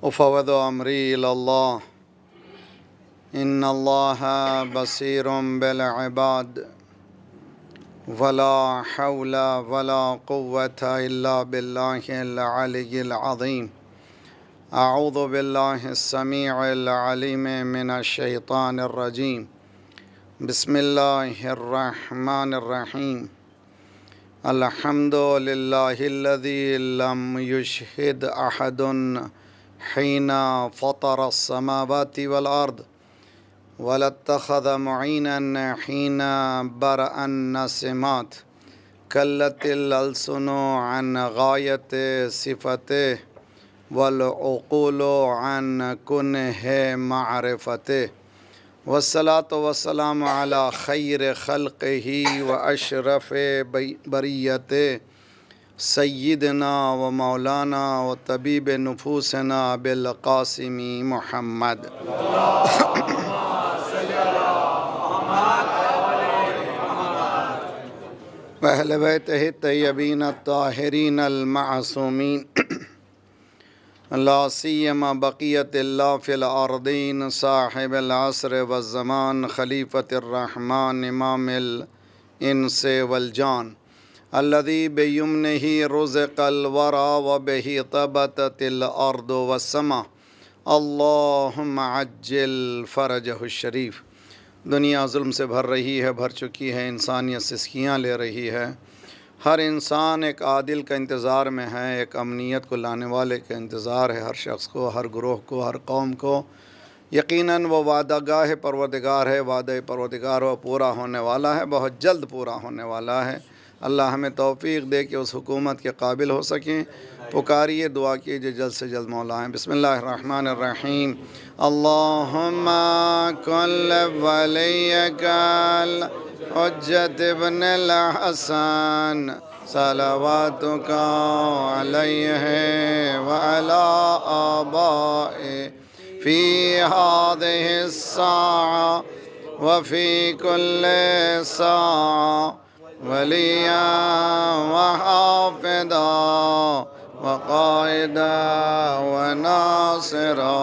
أفوض أمري إلى الله إن الله بصير بالعباد ولا حول ولا قوة إلا بالله العلي العظيم أعوذ بالله السميع العليم من الشيطان الرجيم بسم الله الرحمن الرحيم الحمد لله الذي لم يشهد أحد حين فطر السماوات والأرض ولا اتخذ معينا حين برأ النسمات كلت الألسن عن غاية صفته والعقول عن كنه معرفته والصلاة والسلام على خير خلقه وأشرف بريته سيدنا ومولانا وطبيب نفوسنا بالقاسم محمد وأهل بيته الطيبين الطاهرين المعصومين لا سيما بقية الله في الأرضين صاحب العصر والزمان خليفة الرحمن إمام الإنس والجان الذي بيمنه رزق الورى وبه طبتت الأرض والسماء اللهم عجل فرجه الشریف۔ دنیا ظلم سے بھر رہی ہے، بھر چکی ہے، انسانیت سسکیاں لے رہی ہے۔ ہر انسان ایک عادل کا انتظار میں ہے، ایک امنیت کو لانے والے کا انتظار ہے، ہر شخص کو، ہر گروہ کو، ہر قوم کو۔ یقیناً وہ وعدہ گاہ پروردگار ہے، وعدہ پروردگار وہ پورا ہونے والا ہے، بہت جلد پورا ہونے والا ہے۔ اللہ ہمیں توفیق دے کہ اس حکومت کے قابل ہو سکیں۔ پکاریے، دعا کیجیے جلد سے جلد مولا ہیں۔ بسم اللہ الرحمن الرحیم۔ اللہم کل ولیک الحجۃ ابن الحسن صلواتک علیہ وعلی آبائہ فی ہذہ الساعہ وفی کل ساعہ ولیاً وحافظا وقائدا وناصرا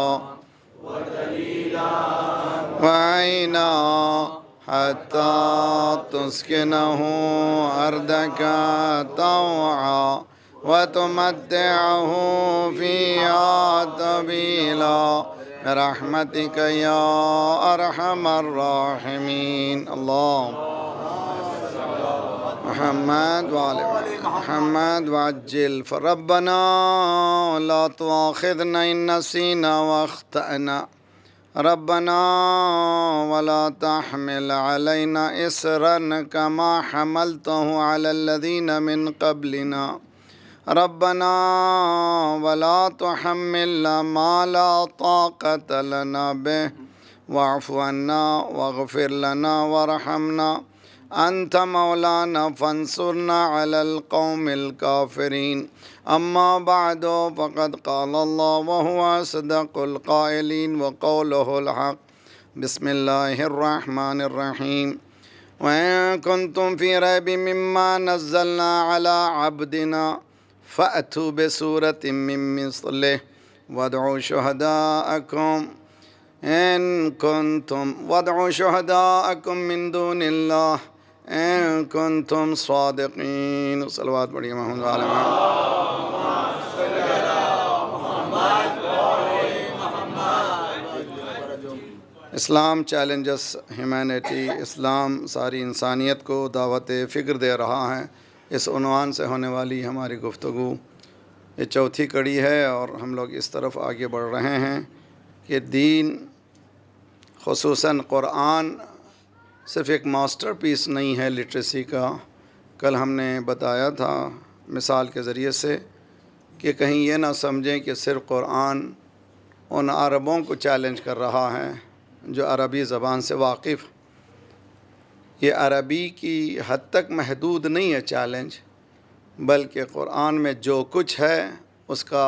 وعینا حتی تسکنہ ارضک طوعا وتمتعہ فیہا طویلا برحمتک یا ارحم الراحمین۔ اللہم محمد وعلى محمد وعجل فربنا لا تؤاخذنا إن نسينا واخطأنا ربنا ولا تحمل علينا إصرا كما حملته على الذين من قبلنا ربنا ولا تحملنا ما لا طاقة لنا به واعف عنا واغفر لنا وارحمنا انت مولانا فانصرنا على القوم الكافرين اما بعد فقد قال الله وهو اصدق القائلين وقوله الحق بسم الله الرحمن الرحيم وإن كنتم في ريب مما نزلنا على عبدنا فأتوا بسورة من مثله وادعوا شهداءكم وادعوا شهداءكم من دون الله إن كنتم صادقين۔ صلوات پڑھیے محمد وعلی محمد۔ اسلام چیلنجز ہیومینٹی، اسلام ساری انسانیت کو دعوت فکر دے رہا ہے، اس عنوان سے ہونے والی ہماری گفتگو یہ چوتھی کڑی ہے، اور ہم لوگ اس طرف آگے بڑھ رہے ہیں کہ دین خصوصاً قرآن صرف ایک ماسٹر پیس نہیں ہے لٹریسی کا۔ کل ہم نے بتایا تھا مثال کے ذریعے سے کہ کہیں یہ نہ سمجھیں کہ صرف قرآن ان عربوں کو چیلنج کر رہا ہے جو عربی زبان سے واقف۔ یہ عربی کی حد تک محدود نہیں ہے چیلنج، بلکہ قرآن میں جو کچھ ہے اس کا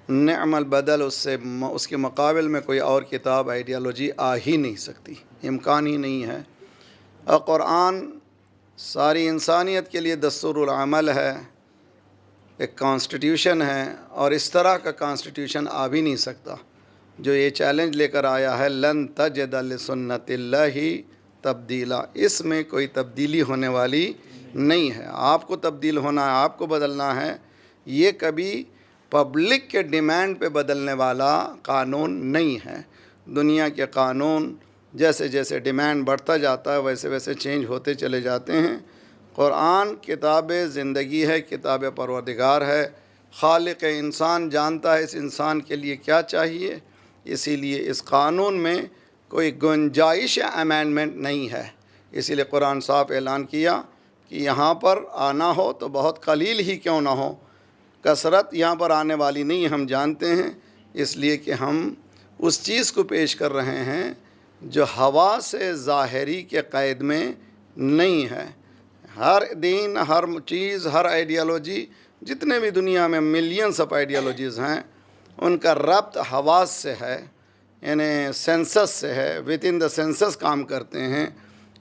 نعم البدل، اس کے مقابل میں کوئی اور کتاب آئیڈیالوجی آ ہی نہیں سکتی، امکان ہی نہیں ہے۔ اور قرآن ساری انسانیت کے لیے دستور العمل ہے، ایک کانسٹیٹیوشن ہے، اور اس طرح کا کانسٹیٹیوشن آ بھی نہیں سکتا جو یہ چیلنج لے کر آیا ہے، لن تجد لسنت اللہ تبدیلا۔ اس میں کوئی تبدیلی ہونے والی نہیں ہے، آپ کو تبدیل ہونا ہے، آپ کو بدلنا ہے۔ یہ کبھی پبلک کے ڈیمانڈ پہ بدلنے والا قانون نہیں ہے۔ دنیا کے قانون جیسے جیسے ڈیمانڈ بڑھتا جاتا ہے ویسے ویسے چینج ہوتے چلے جاتے ہیں۔ قرآن کتاب زندگی ہے، کتاب پروردگار ہے، خالق انسان جانتا ہے اس انسان کے لیے کیا چاہیے، اسی لیے اس قانون میں کوئی گنجائش امینڈمنٹ نہیں ہے۔ اسی لیے قرآن صاحب اعلان کیا کہ یہاں پر آنا ہو تو بہت قلیل ہی کیوں نہ ہو، کثرت یہاں پر آنے والی نہیں، ہم جانتے ہیں، اس لیے کہ ہم اس چیز کو پیش کر رہے ہیں جو ہوا سے ظاہری کے قید میں نہیں ہے۔ ہر دین، ہر چیز، ہر آئیڈیالوجی، جتنے بھی دنیا میں ملینز آف آئیڈیالوجیز ہیں، ان کا ربط حواس سے ہے، یعنی سینسس سے ہے، وِد ان دا سینسس کام کرتے ہیں۔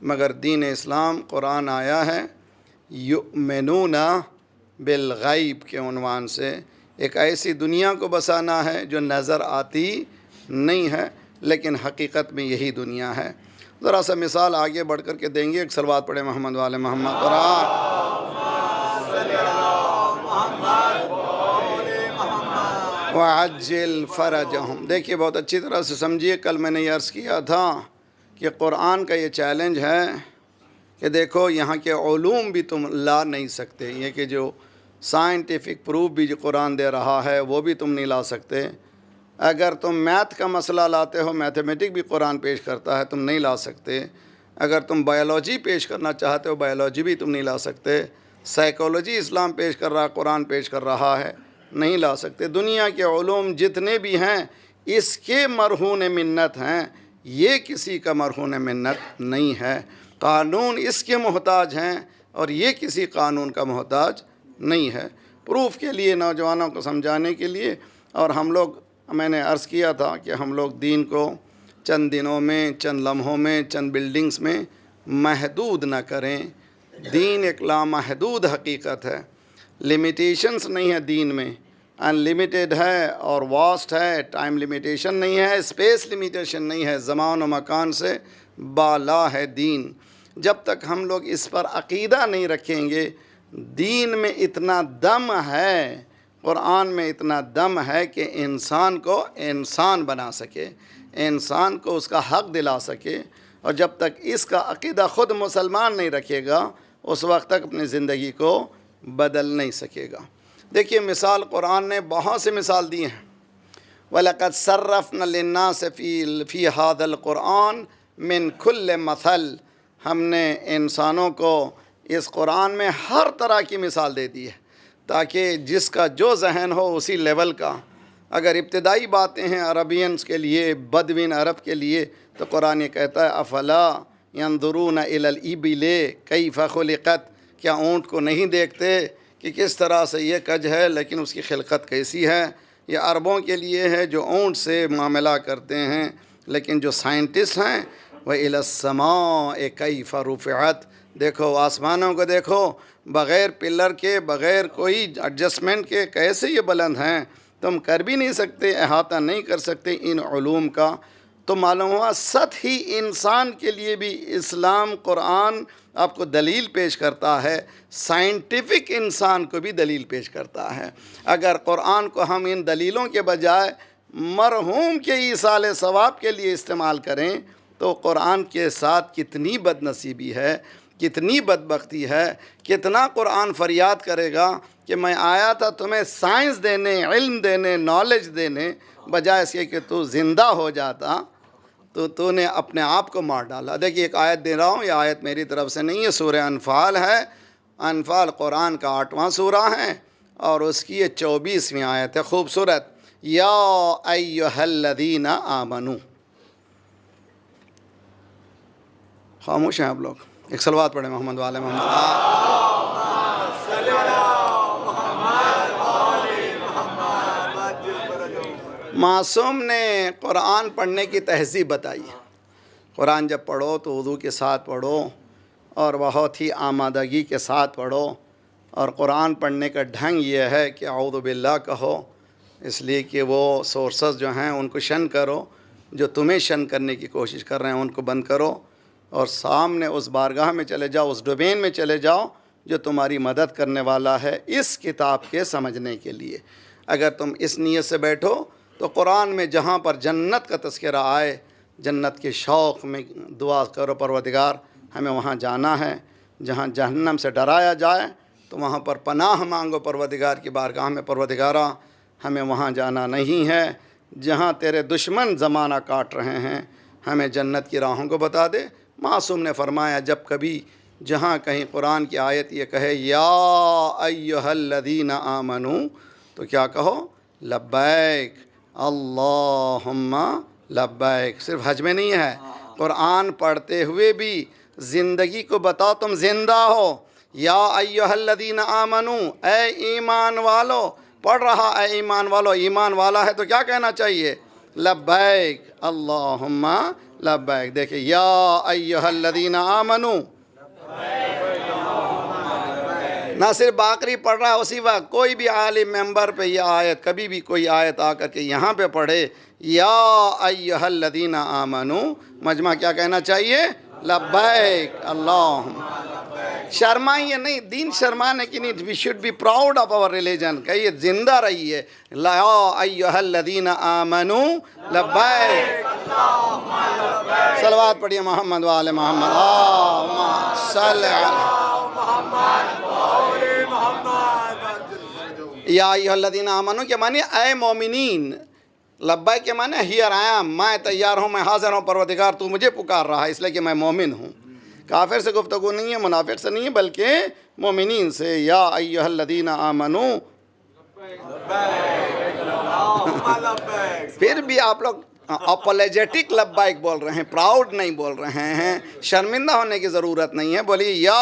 مگر دین اسلام قرآن آیا ہے یؤمنون بالغیب کے عنوان سے، ایک ایسی دنیا کو بسانا ہے جو نظر آتی نہیں ہے لیکن حقیقت میں یہی دنیا ہے۔ ذرا سا مثال آگے بڑھ کر کے دیں گے، ایک صلوات پڑھیں محمد والے محمد۔ قرآن وَعَجِّلْ فَرَجَهُمْ، دیکھیے بہت اچھی طرح سے سمجھیے۔ کل میں نے یہ عرض کیا تھا کہ قرآن کا یہ چیلنج ہے کہ دیکھو یہاں کے علوم بھی تم لا نہیں سکتے، یہ کہ جو سائنٹیفک پروف بھی جو قرآن دے رہا ہے وہ بھی تم نہیں لا سکتے۔ اگر تم میتھ کا مسئلہ لاتے ہو، میتھمیٹک بھی قرآن پیش کرتا ہے، تم نہیں لا سکتے۔ اگر تم بایولوجی پیش کرنا چاہتے ہو، بایولوجی بھی تم نہیں لا سکتے۔ سائیکالوجی اسلام پیش کر رہا ہے، قرآن پیش کر رہا ہے، نہیں لا سکتے۔ دنیا کے علوم جتنے بھی ہیں اس کے مرہون منت ہیں، یہ کسی کا مرہون منت نہیں ہے۔ قانون اس کے محتاج ہیں اور یہ کسی قانون کا محتاج نہیں ہے۔ پروف کے لیے، نوجوانوں کو سمجھانے کے لیے، اور ہم لوگ، میں نے عرض کیا تھا کہ ہم لوگ دین کو چند دنوں میں، چند لمحوں میں، چند بلڈنگز میں محدود نہ کریں۔ دین ایک لامحدود حقیقت ہے، لمیٹیشنز نہیں ہے دین میں، ان لمیٹیڈ ہے اور واسٹ ہے، ٹائم لمیٹیشن نہیں ہے، اسپیس لمیٹیشن نہیں ہے، زمان و مکان سے بالا ہے دین۔ جب تک ہم لوگ اس پر عقیدہ نہیں رکھیں گے، دین میں اتنا دم ہے، قرآن میں اتنا دم ہے کہ انسان کو انسان بنا سکے، انسان کو اس کا حق دلا سکے، اور جب تک اس کا عقیدہ خود مسلمان نہیں رکھے گا اس وقت تک اپنی زندگی کو بدل نہیں سکے گا۔ دیکھیے مثال قرآن نے بہت سے مثال دی ہیں۔ وَلَقَدْ صَرَّفْنَا لِلنَّاسِ فِي هَذَا الْقُرْآنِ مِنْ كُلِّ مَثَلٍ، ہم نے انسانوں کو اس قرآن میں ہر طرح کی مثال دے دی ہے تاکہ جس کا جو ذہن ہو اسی لیول کا۔ اگر ابتدائی باتیں ہیں عربینز کے لیے، بدوین عرب کے لیے، تو قرآن یہ کہتا ہے افلا ينظرون الى الابل کیف خلقت، کیا اونٹ کو نہیں دیکھتے کہ کس طرح سے یہ کج ہے لیکن اس کی خلقت کیسی ہے۔ یہ عربوں کے لیے ہے جو اونٹ سے معاملہ کرتے ہیں، لیکن جو سائنٹسٹ ہیں وہ الى السماء کیف رفعت، دیکھو آسمانوں کو دیکھو، بغیر پلر کے، بغیر کوئی ایڈجسٹمنٹ کے کیسے یہ بلند ہیں، تم کر بھی نہیں سکتے، احاطہ نہیں کر سکتے ان علوم کا۔ تو معلوم ہوا سطحی انسان کے لیے بھی اسلام، قرآن آپ کو دلیل پیش کرتا ہے، سائنٹیفک انسان کو بھی دلیل پیش کرتا ہے۔ اگر قرآن کو ہم ان دلیلوں کے بجائے مرحوم کے ایصال ثواب کے لیے استعمال کریں تو قرآن کے ساتھ کتنی بد نصیبی ہے، کتنی بدبختی ہے، کتنا قرآن فریاد کرے گا کہ میں آیا تھا تمہیں سائنس دینے، علم دینے، نالج دینے، بجائے اس کے کہ تو زندہ ہو جاتا تو نے اپنے آپ کو مار ڈالا۔ دیکھیے ایک آیت دے رہا ہوں، یہ آیت میری طرف سے نہیں ہے، سورہ انفال ہے۔ انفال قرآن کا 8واں سورہ ہے اور اس کی یہ 24ویں آیت ہے، خوبصورت۔ یا ایھا الذین آمنو، خاموش ہیں آپ لوگ، ایک صلوات پڑھیں محمد والے محمد۔ معصوم نے قرآن پڑھنے کی تہذیب بتائی ہے۔ قرآن جب پڑھو تو وضو کے ساتھ پڑھو اور بہت ہی آمادگی کے ساتھ پڑھو اور قرآن پڑھنے کا ڈھنگ یہ ہے کہ اعوذ باللہ کہو، اس لیے کہ وہ سورسز جو ہیں ان کو شن کرو، جو تمہیں شن کرنے کی کوشش کر رہے ہیں ان کو بند کرو، اور سامنے اس بارگاہ میں چلے جاؤ، اس ڈومین میں چلے جاؤ جو تمہاری مدد کرنے والا ہے اس کتاب کے سمجھنے کے لیے۔ اگر تم اس نیت سے بیٹھو تو قرآن میں جہاں پر جنت کا تذکرہ آئے، جنت کے شوق میں دعا کرو پروردگار ہمیں وہاں جانا ہے، جہاں جہنم سے ڈرایا جائے تو وہاں پر پناہ مانگو پروردگار کی بارگاہ میں، پروردگارا ہمیں وہاں جانا نہیں ہے، جہاں تیرے دشمن زمانہ کاٹ رہے ہیں ہمیں جنت کی راہوں کو بتا دے۔ معصوم نے فرمایا جب کبھی جہاں کہیں قرآن کی آیت یہ کہے یا ایھا الذین آمنوا تو کیا کہو؟ لبیک اللہم لبیک۔ صرف حج میں نہیں ہے، قرآن پڑھتے ہوئے بھی زندگی کو بتاؤ تم زندہ ہو۔ یا ایھا الذین آمنوا، اے ایمان والو، پڑھ رہا اے ایمان والو، ایمان والا ہے تو کیا کہنا چاہیے؟ لبیک اللہم لبیک۔ دیکھیں یا ایھا الذین آمنوا، نہ صرف باقری پڑھ رہا ہے اسی وقت، کوئی بھی عالم ممبر پہ یہ آیت، کبھی بھی کوئی آیت آ کر کے یہاں پہ پڑھے یا ایھا الذین آمنوا، مجمع کیا کہنا چاہیے؟ لبیک اللہم۔ شرمائیے نہیں، دین شرمانے کی نہیں، we should be proud of our religion, کہیے زندہ رہیے یا ایھا الذین آمنوا لبیک۔ صلوات پڑھیے محمد و آل محمد، اللہم صل علی یا ایھا الذین آمنوا کے معنی اے مومنین، لبیک کے معنی ہیئر آئی ایم، میں تیار ہوں، میں حاضر ہوں پروردگار، تو مجھے پکار رہا ہے اس لیے کہ میں مومن ہوں۔ کافر سے گفتگو نہیں ہے، منافق سے نہیں ہے، بلکہ مومنین سے۔ یا ایھا الذین آمنوا، پھر بھی آپ لوگ اپولوجیٹک لبیک بول رہے ہیں، پراؤڈ نہیں بول رہے ہیں، شرمندہ ہونے کی ضرورت نہیں ہے، بولیے یا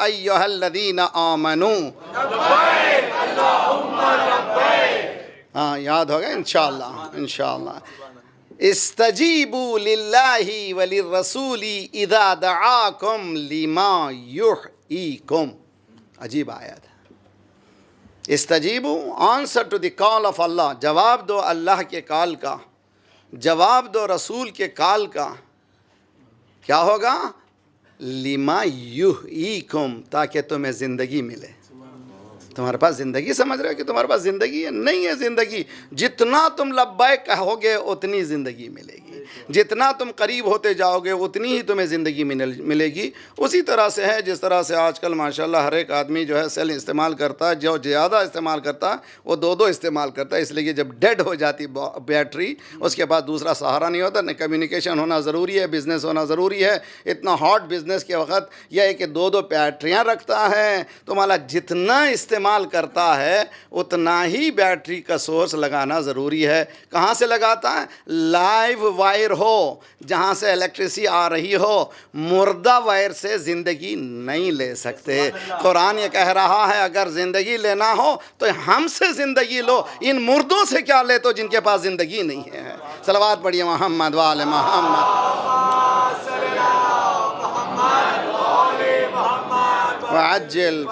ایھا الذین آمنوا۔ ہاں یاد ہوگا انشاءاللہ انشاءاللہ۔ استجیبوا للہ وللرسول اذا دعاکم لما یحییکم، عجیب آیت ہے۔ استجیبوا، answer to the call of Allah, جواب دو اللہ کے کال کا، جواب دو رسول کے کال کا۔ کیا ہوگا؟ لما یحییکم، تاکہ تمہیں زندگی ملے۔ تمہارے پاس زندگی، سمجھ رہے ہو کہ تمہارے پاس زندگی ہے؟ نہیں ہے زندگی۔ جتنا تم لبیک کہو گے اتنی زندگی ملے گی، جتنا تم قریب ہوتے جاؤ گے اتنی ہی تمہیں زندگی ملے گی۔ اسی طرح سے ہے جس طرح سے آج کل ماشاءاللہ ہر ایک آدمی جو ہے سیل استعمال کرتا ہے، جو زیادہ استعمال کرتا ہے وہ دو استعمال کرتا ہے، اس لیے کہ جب ڈیڈ ہو جاتی بیٹری اس کے بعد دوسرا سہارا نہیں ہوتا۔ کمیونیکیشن ہونا ضروری ہے، بزنس ہونا ضروری ہے۔ اتنا ہاٹ بزنس کے وقت یہ ہے کہ دو بیٹریاں رکھتا ہے، تمہارا جتنا استعمال کرتا ہے اتنا ہی بیٹری کا سورس لگانا ضروری ہے۔ کہاں سے لگاتا ہے؟ لائیو وائر ہو، جہاں سے الیکٹریسی آ رہی ہو۔ مردہ وائر سے زندگی نہیں لے سکتے۔ قرآن یہ کہہ رہا ہے اگر زندگی لینا ہو تو ہم سے زندگی لو، ان مردوں سے کیا لے تو جن کے پاس زندگی نہیں ہے۔ صلوات پڑھیے محمد و آل محمد۔ وعجل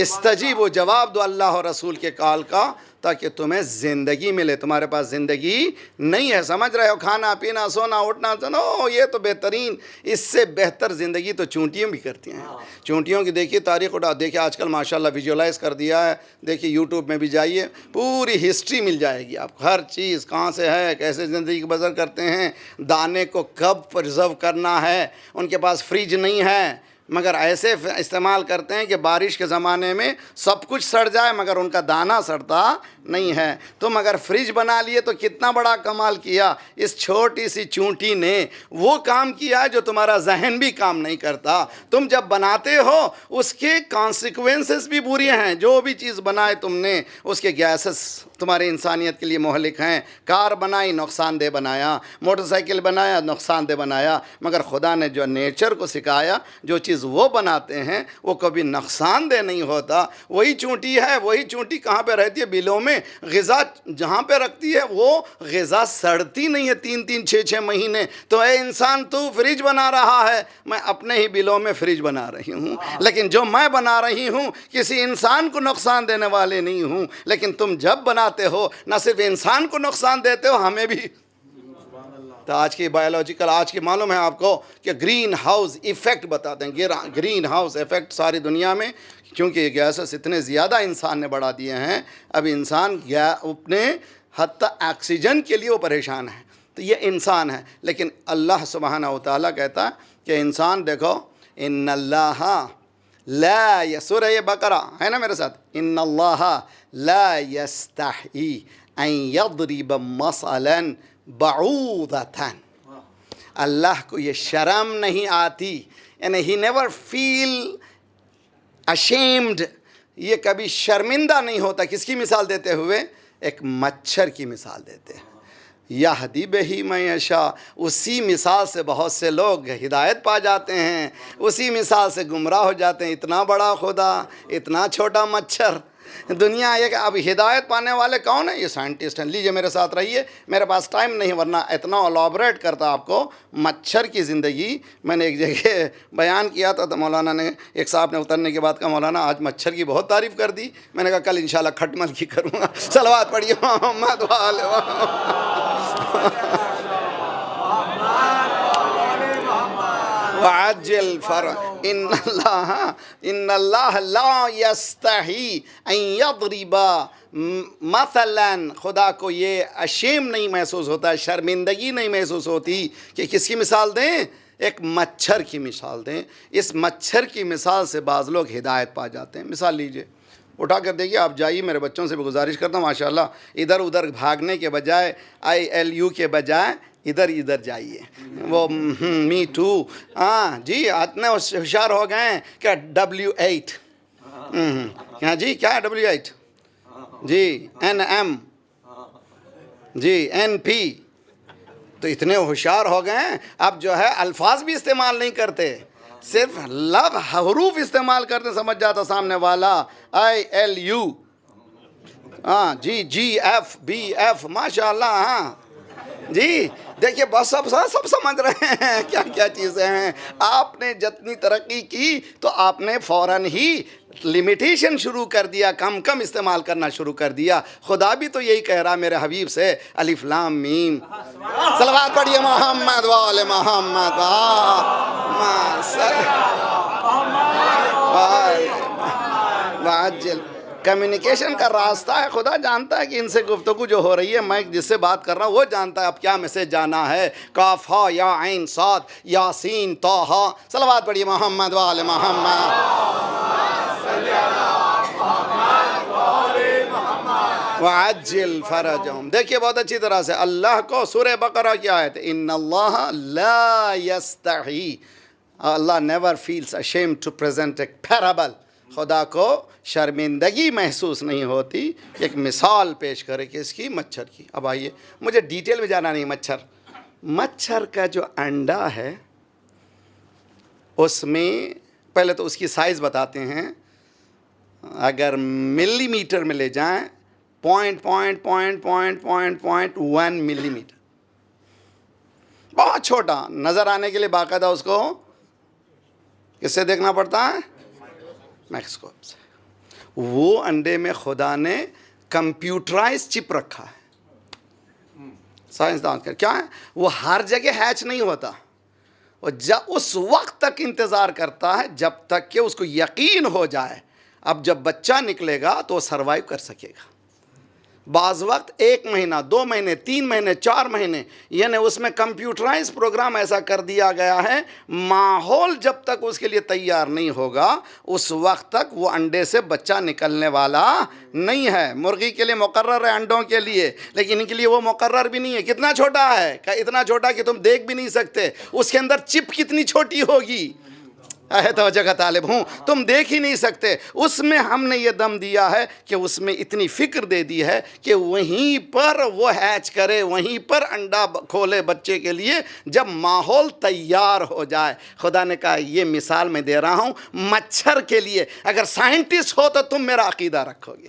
استجیبوا، جواب دو اللہ اور رسول کے کال کا تاکہ تمہیں زندگی ملے۔ تمہارے پاس زندگی نہیں ہے، سمجھ رہے ہو؟ کھانا پینا سونا اٹھنا چلو یہ تو بہترین، اس سے بہتر زندگی تو چونٹیوں بھی کرتی ہیں۔ چونٹیوں کی دیکھیے تاریخ اٹھا، دیکھیے آج کل ماشاءاللہ ویژولائز کر دیا ہے، دیکھیے یوٹیوب میں بھی جائیے، پوری ہسٹری مل جائے گی آپ کو، ہر چیز کہاں سے ہے، کیسے زندگی بسر کرتے ہیں، دانے کو کب پرزرو کرنا ہے۔ ان کے پاس فریج نہیں ہے مگر ایسے استعمال کرتے ہیں کہ بارش کے زمانے میں سب کچھ سڑ جائے مگر ان کا دانہ سڑتا نہیں ہے۔ تم اگر فریج بنا لیے تو کتنا بڑا کمال کیا، اس چھوٹی سی چونٹی نے وہ کام کیا جو تمہارا ذہن بھی کام نہیں کرتا۔ تم جب بناتے ہو اس کے کانسیکوینسز بھی بری ہیں، جو بھی چیز بنائے تم نے اس کے گیسز تمہاری انسانیت کے لیے مہلک ہیں۔ کار بنائی نقصان دہ بنایا، موٹر سائیکل بنایا نقصان دہ بنایا، مگر خدا نے جو نیچر کو سکھایا جو چیز چیز وہ بناتے ہیں وہ کبھی نقصان دہ نہیں ہوتا. وہی چونٹی ہے، وہی چونٹی کہاں پہ رہتی ہے؟ بلوں میں. غذا جہاں پہ رکھتی ہے وہ غذا سڑتی نہیں ہے 3 6 مہینے. تو اے انسان تو فریج بنا رہا ہے، میں اپنے ہی بلوں میں فریج بنا رہی ہوں، لیکن جو میں بنا رہی ہوں کسی انسان کو نقصان دینے والے نہیں ہوں. لیکن تم جب بناتے ہو نہ صرف انسان کو نقصان دیتے ہو، ہمیں بھی. تو آج کی بایولوجیکل، آج کی معلوم ہے آپ کو کہ گرین ہاؤس ایفیکٹ بتاتے ہیں. گرین ہاؤس ایفیکٹ ساری دنیا میں، کیونکہ یہ گیسز اتنے زیادہ انسان نے بڑھا دیے ہیں. اب انسان اپنے حتیٰ آکسیجن کے لیے وہ پریشان ہے. تو یہ انسان ہے. لیکن اللہ سبحانہ و تعالیٰ کہتا ہے کہ انسان دیکھو، ان اللہ لا، سورہ بقرہ ہے نا میرے ساتھ، ان اللہ لا یستحی ان یضرب مثلا بعوضۃ. اللہ کو یہ شرم نہیں آتی، یعنی ہی نیور فیل ashamed، یہ کبھی شرمندہ نہیں ہوتا. کس کی مثال دیتے ہوئے؟ ایک مچھر کی مثال دیتے ہیں. یہدی بہ من یشاء، اسی مثال سے بہت سے لوگ ہدایت پا جاتے ہیں، اسی مثال سے گمراہ ہو جاتے ہیں. اتنا بڑا خدا، اتنا چھوٹا مچھر. دنیا یہ کہ اب ہدایت پانے والے کون ہیں؟ یہ سائنٹسٹ ہیں. لیجئے میرے ساتھ رہیے، میرے پاس ٹائم نہیں ورنہ اتنا الیبوریٹ کرتا آپ کو مچھر کی زندگی. میں نے ایک جگہ بیان کیا تھا تو مولانا نے، ایک صاحب نے اترنے کے بعد کہا مولانا آج مچھر کی بہت تعریف کر دی. میں نے کہا کل انشاءاللہ کھٹمل کی کروں گا. صلوات پڑھیے محمد وآل وعجل فرج. ان اللہ لا یستحی ان یضرب مثلا، خدا کو یہ اشیم نہیں محسوس ہوتا، شرمندگی نہیں محسوس ہوتی کہ کس کی مثال دیں؟ ایک مچھر کی مثال دیں. اس مچھر کی مثال سے بعض لوگ ہدایت پا جاتے ہیں. مثال لیجئے، اٹھا کر دیکھیے. آپ جائیے، میرے بچوں سے بھی گزارش کرتا ہوں ماشاءاللہ، ادھر ادھر بھاگنے کے بجائے، ILU کے بجائے ادھر جائیے. وہ می ٹو، ہاں جی اتنے ہوشیار ہو گئے ہیں کہ W8، ہاں جی کیا W8 جی، NM جی NP. تو اتنے ہوشیار ہو گئے ہیں اب جو ہے الفاظ بھی استعمال نہیں کرتے، صرف حروف استعمال کرتے. سمجھ جاتا سامنے والا. ILU، ہاں جی GF BF ماشاء اللہ. ہاں جی دیکھیے بس سب سمجھ رہے ہیں کیا کیا چیزیں ہیں. آپ نے جتنی ترقی کی تو آپ نے فوراً ہی لمیٹیشن شروع کر دیا، کم استعمال کرنا شروع کر دیا. خدا بھی تو یہی کہہ رہا میرے حبیب سے، الف لام میم. صلوات پڑھیے محمد وآل محمد. وعجل. کمیونیکیشن کا راستہ ہے. خدا جانتا ہے کہ ان سے گفتگو جو ہو رہی ہے، میں جس سے بات کر رہا ہوں وہ جانتا ہے اب کیا میسج جانا ہے. کاف ہا یا عین صاد یاسین طٰہٰ. صلوات پڑھیے محمد وآل محمد. وعجل فرجہم. دیکھیے بہت اچھی طرح سے اللہ کو سورہ بقرہ کی آیت، ان اللہ لا یستحی، اللہ never feels ashamed to present a parable. خدا کو شرمندگی محسوس نہیں ہوتی ایک مثال پیش کرے کہ اس کی مچھر کی. اب آئیے، مجھے ڈیٹیل میں جانا نہیں. مچھر کا جو انڈا ہے اس میں پہلے تو اس کی سائز بتاتے ہیں. اگر ملی میٹر میں لے جائیں، 0.1 ملی میٹر، بہت چھوٹا نظر آنے کے لیے باقاعدہ اس کو کس سے دیکھنا پڑتا ہے؟ مائکروسکوپ سے. وہ انڈے میں خدا نے کمپیوٹرائز چپ رکھا ہے. سائنسدان کیا ہے، وہ ہر جگہ ہیچ نہیں ہوتا، وہ اس وقت تک انتظار کرتا ہے جب تک کہ اس کو یقین ہو جائے اب جب بچہ نکلے گا تو وہ سروائیو کر سکے گا. بعض وقت 1 مہینہ، 2 مہینے، 3 مہینے، 4 مہینے، یعنی اس میں کمپیوٹرائز پروگرام ایسا کر دیا گیا ہے ماحول جب تک اس کے لیے تیار نہیں ہوگا اس وقت تک وہ انڈے سے بچہ نکلنے والا نہیں ہے. مرغی کے لیے مقرر ہے انڈوں کے لیے، لیکن ان کے لیے وہ مقرر بھی نہیں ہے. کتنا چھوٹا ہے، اتنا چھوٹا کہ تم دیکھ بھی نہیں سکتے. اس کے اندر چپ کتنی چھوٹی ہوگی. ہے توجہ کا طالب ہوں، تم دیکھ ہی نہیں سکتے۔ اس میں ہم نے یہ دم دیا ہے کہ اس میں اتنی فکر دے دی ہے کہ وہیں پر وہ ہیچ کرے، وہیں پر انڈا کھولے بچے کے لیے جب ماحول تیار ہو جائے۔ خدا نے کہا یہ مثال میں دے رہا ہوں مچھر کے لیے۔ اگر سائنٹسٹ ہو تو تم میرا عقیدہ رکھو گے۔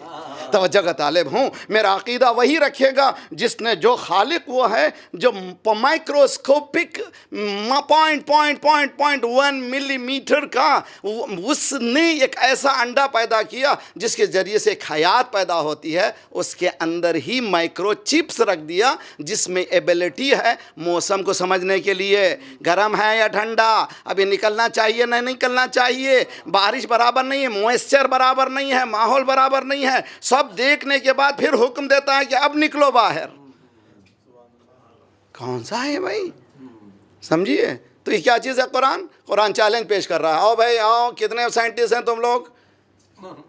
توجہ کا طالب ہوں، میرا عقیدہ وہی رکھے گا جس نے، جو خالق وہ ہے جو مائکروسکوپک 0.1 ملی میٹر کا، اس نے ایک ایسا انڈا پیدا کیا جس کے ذریعے سے ایک حیات پیدا ہوتی ہے۔ اس کے اندر ہی مائکرو چپس رکھ دیا جس میں ایبیلٹی ہے موسم کو سمجھنے کے لیے، گرم ہے یا ٹھنڈا، ابھی نکلنا چاہیے نہ نکلنا چاہیے، بارش برابر نہیں ہے، موئسچر برابر نہیں ہے، ماحول برابر نہیں ہے، سب دیکھنے کے بعد پھر حکم دیتا ہے کہ اب نکلو باہر۔ کون سا ہے بھائی؟ سمجھیے تو یہ کیا چیز ہے؟ قرآن چیلنج پیش کر رہا ہے، آؤ بھائی آؤ، کتنے سائنٹسٹ ہیں تم لوگ؟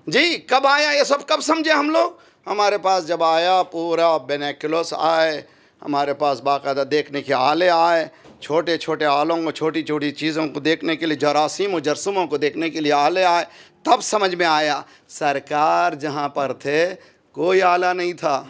جی کب آیا یہ سب؟ کب سمجھے ہم لوگ؟ ہمارے پاس جب آیا پورا بینیکولس آئے، ہمارے پاس باقاعدہ دیکھنے کے آلے آئے، چھوٹے چھوٹے آلوں کو، چھوٹی چھوٹی چیزوں کو دیکھنے کے لیے، جراثیم و جرثوموں کو دیکھنے کے لیے آلے آئے، تب سمجھ میں آیا۔ سرکار جہاں پر تھے کوئی آلہ نہیں تھا،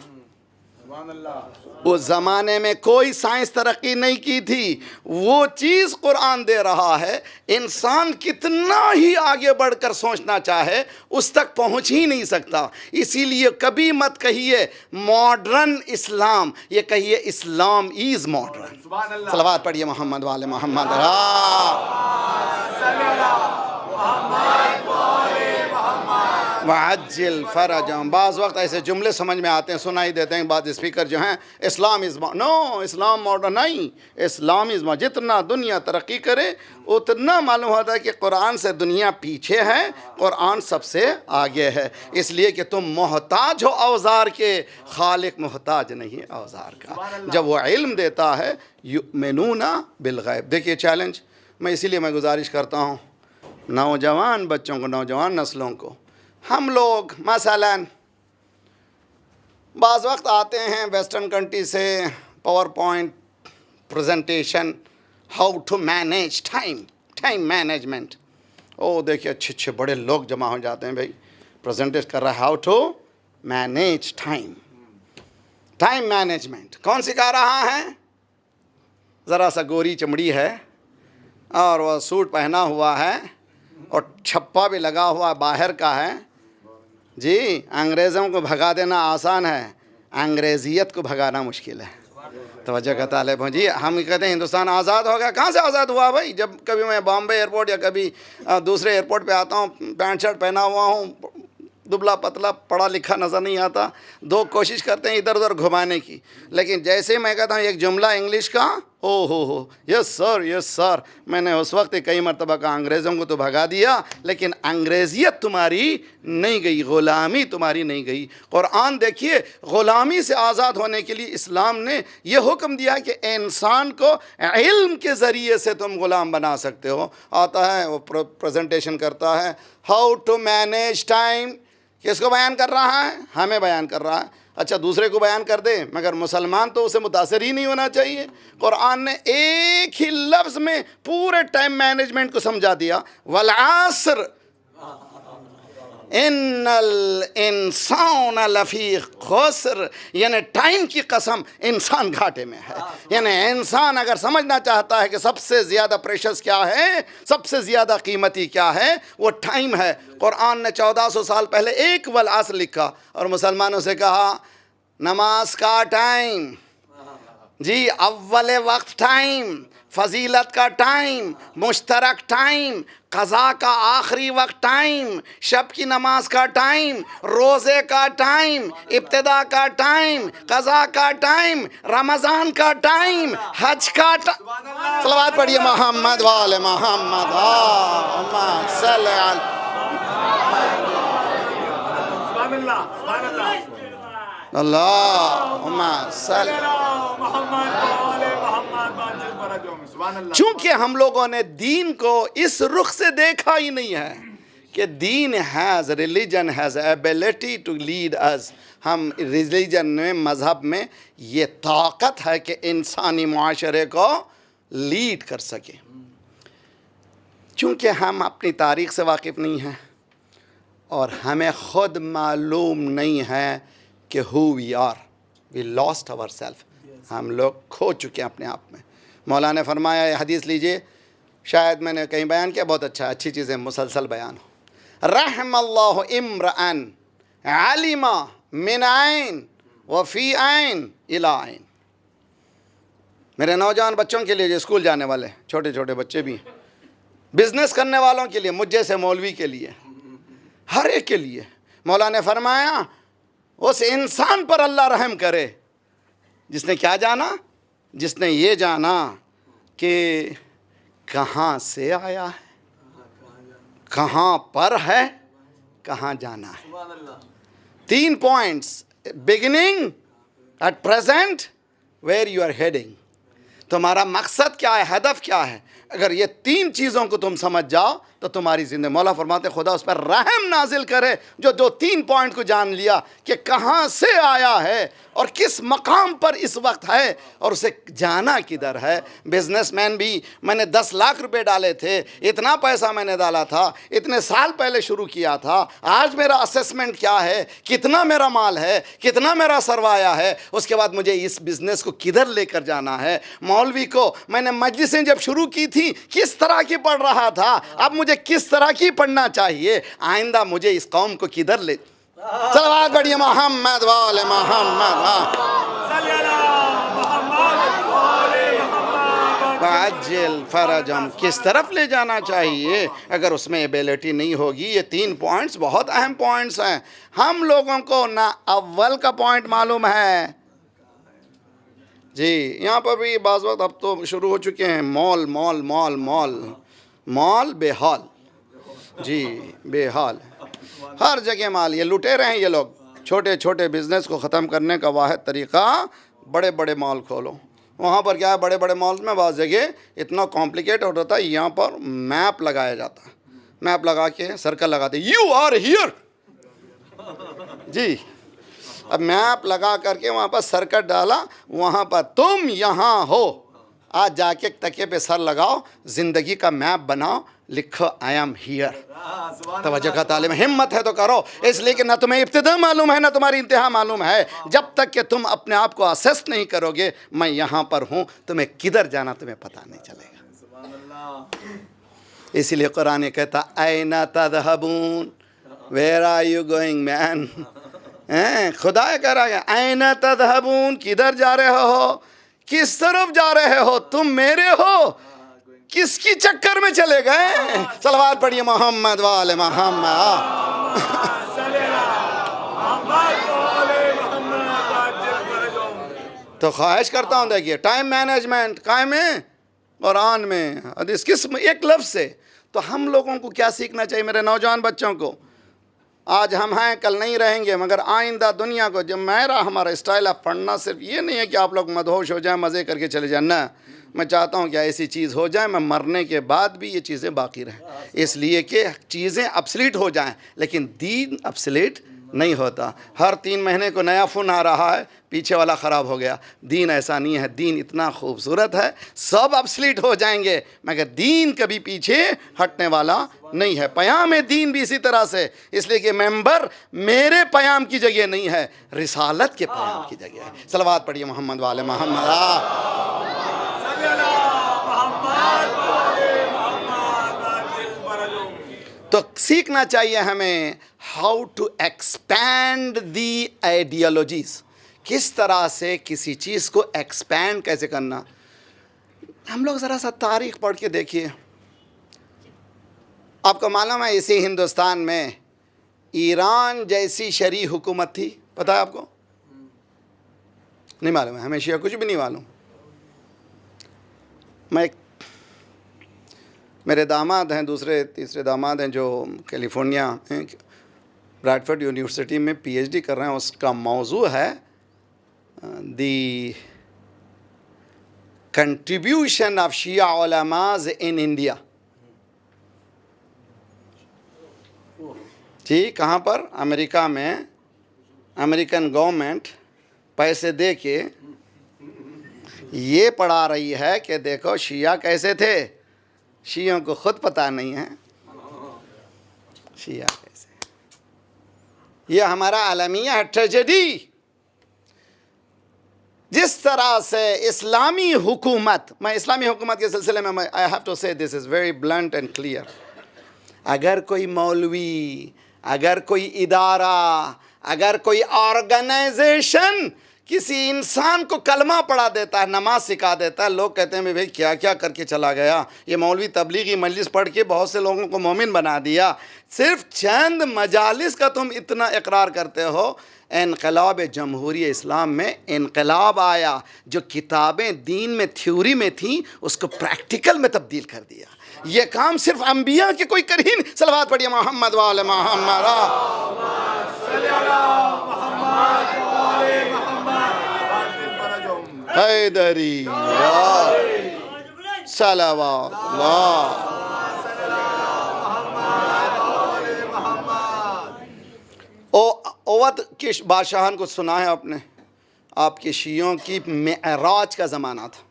اس زمانے میں کوئی سائنس ترقی نہیں کی تھی۔ وہ چیز قرآن دے رہا ہے، انسان کتنا ہی آگے بڑھ کر سوچنا چاہے اس تک پہنچ ہی نہیں سکتا۔ اسی لیے کبھی مت کہیے ماڈرن اسلام، یہ کہیے اسلام از ماڈرن۔ صلوات پڑھیے محمد والے محمد۔ وعجل فرجم۔ بعض وقت ایسے جملے سمجھ میں آتے ہیں، سنائی دیتے ہیں، بعض اسپیکر جو ہیں اسلام از نو، اسلام ماڈرن نہیں، اسلام از جتنا دنیا ترقی کرے اتنا معلوم ہوتا ہے کہ قرآن سے دنیا پیچھے ہے، قرآن سب سے آگے ہے۔ اس لیے کہ تم محتاج ہو اوزار کے، خالق محتاج نہیں اوزار کا۔ جب وہ علم دیتا ہے یؤمنون بالغیب۔ دیکھیے چیلنج، میں اسی لیے میں گزارش کرتا ہوں نوجوان بچوں کو، نوجوان نسلوں کو، ہم لوگ مثلا بعض وقت آتے ہیں ویسٹرن کنٹری سے PowerPoint presentation, how to manage time management. او دیکھیے اچھے اچھے بڑے لوگ جمع ہو جاتے ہیں، بھائی پریزنٹیشن کر رہا ہے how to manage time management. کون سکھا رہا ہے؟ ذرا سا گوری چمڑی ہے اور وہ سوٹ پہنا ہوا ہے اور چھپا بھی لگا ہوا باہر کا ہے۔ جی انگریزوں کو بھگا دینا آسان ہے، انگریزیت کو بھگانا مشکل ہے۔ توجہ کا طالب ہوں جی، ہم کہتے ہیں ہندوستان آزاد ہو گیا، کہاں سے آزاد ہوا بھائی؟ جب کبھی میں بامبے ایئرپورٹ یا کبھی دوسرے ایئرپورٹ پہ آتا ہوں، پینٹ شرٹ پہنا ہوا ہوں، دبلا پتلا پڑھا لکھا نظر نہیں آتا، دو کوشش کرتے ہیں ادھر ادھر گھمانے کی، لیکن جیسے میں کہتا ہوں ایک جملہ انگلش کا، او ہو یس سر یس سر، میں نے اس وقت کئی مرتبہ کہا انگریزوں کو تو بھگا دیا لیکن انگریزیت تمہاری نہیں گئی، غلامی تمہاری نہیں گئی۔ قرآن دیکھیے غلامی سے آزاد ہونے کے لیے اسلام نے یہ حکم دیا کہ انسان کو علم کے ذریعے سے تم غلام بنا سکتے ہو۔ آتا ہے وہ پریزنٹیشن کرتا ہے ہاؤ ٹو مینیج ٹائم، کس کو بیان کر رہا ہے؟ ہمیں بیان کر رہا ہے۔ اچھا دوسرے کو بیان کر دے، مگر مسلمان تو اسے متاثر ہی نہیں ہونا چاہیے۔ قرآن نے ایک ہی لفظ میں پورے ٹائم مینجمنٹ کو سمجھا دیا، والعصر ان الانسان لفی خسر، یعنی ٹائم کی قسم انسان گھاٹے میں ہے۔ یعنی انسان اگر سمجھنا چاہتا ہے کہ سب سے زیادہ پریشس کیا ہے، سب سے زیادہ قیمتی کیا ہے، وہ ٹائم ہے۔ قرآن نے 1400 سال پہلے ایک والعصر لکھا اور مسلمانوں سے کہا نماز کا ٹائم، جی اول وقت ٹائم، فضیلت کا ٹائم، مشترک ٹائم، قضاء کا آخری وقت ٹائم، شب کی نماز کا ٹائم، روزے کا ٹائم، ابتدا کا ٹائم، قضاء کا ٹائم، رمضان کا ٹائم، حج کا ٹائم۔ صلوات پڑھیے محمد وآل محمد، اللہم صلی علی اللہم صلی چونکہ ہم لوگوں نے دین کو اس رخ سے دیکھا ہی نہیں ہے کہ دین religion has ability to lead us, ہم ریلیجن میں، مذہب میں یہ طاقت ہے کہ انسانی معاشرے کو لیڈ کر سکے۔ چونکہ ہم اپنی تاریخ سے واقف نہیں ہیں اور ہمیں خود معلوم نہیں ہے کہ who we are. We lost ourselves. ہم لوگ کھو چکے ہیں اپنے آپ میں. مولانا نے فرمایا، یہ حدیث لیجئے، شاید میں نے کہیں بیان کیا، بہت اچھا، اچھی چیزیں مسلسل بیان ہو. رحم اللہ امرأن علم من عین وفی عین الی عین. میرے نوجوان بچوں کے لیے جو اسکول جانے والے چھوٹے چھوٹے بچے بھی ہیں، بزنس کرنے والوں کے لیے، مجھ جیسے مولوی کے لیے، ہر ایک کے لیے، مولانا نے فرمایا اس انسان پر اللہ رحم کرے جس نے کیا جانا، جس نے یہ جانا کہ کہاں سے آیا ہے، کہاں پر ہے، کہاں جانا ہے. 3 points: beginning, at present, where you are heading. تمہارا مقصد کیا ہے، ہدف کیا ہے. اگر یہ 3 چیزوں کو تم سمجھ جاؤ تو تمہاری زندگی، مولا فرماتے خدا اس پر رحم نازل کرے جو 3 پوائنٹ کو جان لیا کہ کہاں سے آیا ہے اور کس مقام پر اس وقت ہے اور اسے جانا کدھر ہے. بزنس مین بھی، میں نے 10 لاکھ روپے ڈالے تھے، اتنا پیسہ میں نے ڈالا تھا، اتنے سال پہلے شروع کیا تھا، آج میرا اسیسمنٹ کیا ہے، کتنا میرا مال ہے، کتنا میرا سرمایہ ہے، اس کے بعد مجھے اس بزنس کو کدھر لے کر جانا ہے. مولوی کو میں نے مجلسیں جب شروع کی تھی کس طرح کی پڑھ رہا تھا، اب مجھے کس طرح کی پڑھنا چاہیے، آئندہ مجھے اس قوم کو کدھر لے. صلوات پڑھیے محمد وآل محمد. وعجل فرجم، کس طرف لے جانا چاہیے. اگر اس میں ایبیلٹی نہیں ہوگی، یہ 3 پوائنٹس بہت اہم پوائنٹس ہیں. ہم لوگوں کو نہ اول کا پوائنٹ معلوم ہے. جی یہاں پر بھی بعض وقت اب تو شروع ہو چکے ہیں مال مال مال مال مال بے حال. جی بے حال، ہر جگہ مال. یہ لٹے رہے ہیں یہ لوگ. چھوٹے چھوٹے بزنس کو ختم کرنے کا واحد طریقہ بڑے بڑے مال کھولو. وہاں پر کیا ہے، بڑے بڑے مالز میں بعض جگہ اتنا کمپلیکیٹ ہوتا ہے، یہاں پر میپ لگایا جاتا ہے، میپ لگا کے سرکل لگاتے، یو آر ہیئر. جی اب میپ لگا کر کے وہاں پر سرکٹ ڈالا، وہاں پر تم یہاں ہو. آج جا کے تکیے پہ سر لگاؤ، زندگی کا میپ بناؤ، لکھو آئی ایم ہیئر. توجہ کا طالب، ہمت ہے تو کرو، اس لیے کہ نہ تمہیں ابتدا معلوم ہے نہ تمہاری انتہا معلوم ہے. جب تک کہ تم اپنے آپ کو اسیس نہیں کرو گے میں یہاں پر ہوں، تمہیں کدھر جانا تمہیں پتہ نہیں چلے گا. اسی لیے قرآن کہتا این تذہبون، where are you going man. خدا کہہ رہا ہے این تذہبون، کدھر جا رہے ہو، کس طرف جا رہے ہو، تم میرے ہو، کس کی چکر میں چلے گئے. صلوات پڑھیے محمد وآل محمد. تو خواہش کرتا ہوں دیکھیے ٹائم مینجمنٹ قائم ہے قرآن میں حدیث قسم ایک لفظ سے. تو ہم لوگوں کو کیا سیکھنا چاہیے میرے نوجوان بچوں کو؟ آج ہم ہیں کل نہیں رہیں گے، مگر آئندہ دنیا کو جو ہمارا اسٹائل آف پڑھنا صرف یہ نہیں ہے کہ آپ لوگ مدہوش ہو جائیں، مزے کر کے چلے جائیں. نہ، میں چاہتا ہوں کہ ایسی چیز ہو جائے میں مرنے کے بعد بھی یہ چیزیں باقی رہیں، اس لیے کہ چیزیں ابسلیٹ ہو جائیں، لیکن دین ابسلیٹ نہیں ہوتا. ہر 3 مہینے کو نیا فون آ رہا ہے، پیچھے والا خراب ہو گیا. دین ایسا نہیں ہے، دین اتنا خوبصورت ہے، سب ابسلیٹ ہو جائیں گے مگر دین کبھی پیچھے ہٹنے والا نہیں ہے. پیام دین بھی اسی طرح سے، اس لیے کہ ممبر میرے پیام کی جگہ نہیں ہے، رسالت کے پیام کی جگہ ہے. صلوات پڑھیے محمد والے محمد. تو سیکھنا چاہیے ہمیں how to expand the ideologies, کس طرح سے کسی چیز کو ایکسپینڈ کیسے کرنا. ہم لوگ ذرا سا تاریخ پڑھ کے دیکھیے. آپ کو معلوم ہے اسی ہندوستان میں ایران جیسی شرعی حکومت تھی، پتہ ہے آپ کو؟ نہیں معلوم ہے، ہمیشہ کچھ بھی نہیں معلوم. میرے داماد ہیں، دوسرے تیسرے داماد ہیں جو کیلیفورنیا براڈفورڈ یونیورسٹی میں پی ایچ ڈی کر رہے ہیں. اس کا موضوع ہے دی کنٹریبیوشن آف شیعہ علماز ان انڈیا. جی کہاں پر؟ امریکہ میں امریکن گورنمنٹ پیسے دے کے یہ پڑھا رہی ہے کہ دیکھو شیعہ کیسے تھے. شیعوں کو خود پتہ نہیں ہے شیعہ کیسے. یہ ہمارا عالمیہ ہے ٹریجڈی. جس طرح سے اسلامی حکومت، میں اسلامی حکومت کے سلسلے میں I have to say this is very blunt and clear. اگر کوئی مولوی، اگر کوئی ادارہ، اگر کوئی آرگنائزیشن کسی انسان کو کلمہ پڑھا دیتا ہے، نماز سکھا دیتا ہے، لوگ کہتے ہیں بھئی کیا کیا کر کے چلا گیا، یہ مولوی تبلیغی مجلس پڑھ کے بہت سے لوگوں کو مومن بنا دیا. صرف چند مجالس کا تم اتنا اقرار کرتے ہو. انقلاب جمہوری اسلام میں انقلاب آیا، جو کتابیں دین میں تھیوری میں تھیں اس کو پریکٹیکل میں تبدیل کر دیا. یہ کام صرف انبیاء کے کوئی کر ہی نہیں. صلوات پڑھیے محمد وآل محمد. حیدری صلوات اللہ. اوت کے بادشاہان کو سنا ہے آپ نے، آپ کے شیعوں کی معراج کا زمانہ تھا.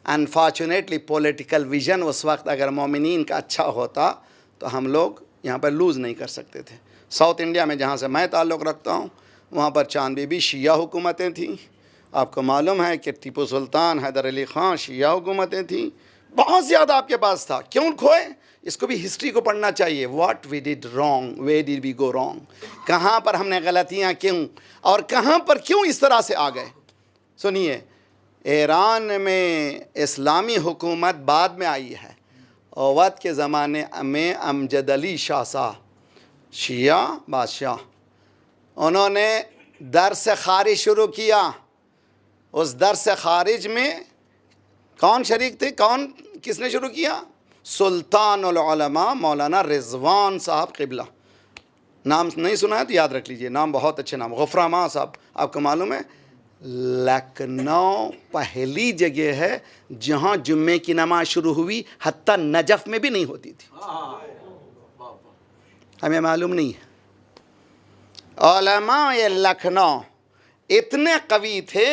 انفارچونیٹلی پولیٹیکل ویژن اس وقت اگر مومنین کا اچھا ہوتا تو ہم لوگ یہاں پر لوز نہیں کر سکتے تھے. ساؤتھ انڈیا میں جہاں سے میں تعلق رکھتا ہوں وہاں پر چاند بی بی شیعہ حکومتیں تھیں. آپ کو معلوم ہے کہ ٹیپو سلطان، حیدر علی خان شیعہ حکومتیں تھیں. بہت زیادہ آپ کے پاس تھا. کیوں کھوئے؟ اس کو بھی ہسٹری کو پڑھنا چاہیے. What we did wrong, where did we go wrong, کہاں پر ہم نے غلطیاں کیوں اور کہاں پر کیوں اس طرح سے آ گئے. سنیے، ایران میں اسلامی حکومت بعد میں آئی ہے. اوت کے زمانے میں امجد علی شاہ صاحب شیعہ بادشاہ، انہوں نے درس خارج شروع کیا. اس درس خارج میں کون شریک تھے؟ کس نے شروع کیا؟ سلطان العلماء مولانا رضوان صاحب قبلہ. نام نہیں سنا ہے تو یاد رکھ لیجئے، نام بہت اچھے نام. غفراماں صاحب، آپ کو معلوم ہے لکھنؤ پہلی جگہ ہے جہاں جمعے کی نماز شروع ہوئی، حتیٰ نجف میں بھی نہیں ہوتی تھی. ہمیں معلوم نہیں ہے. علماء لکھنؤ اتنے قوی تھے،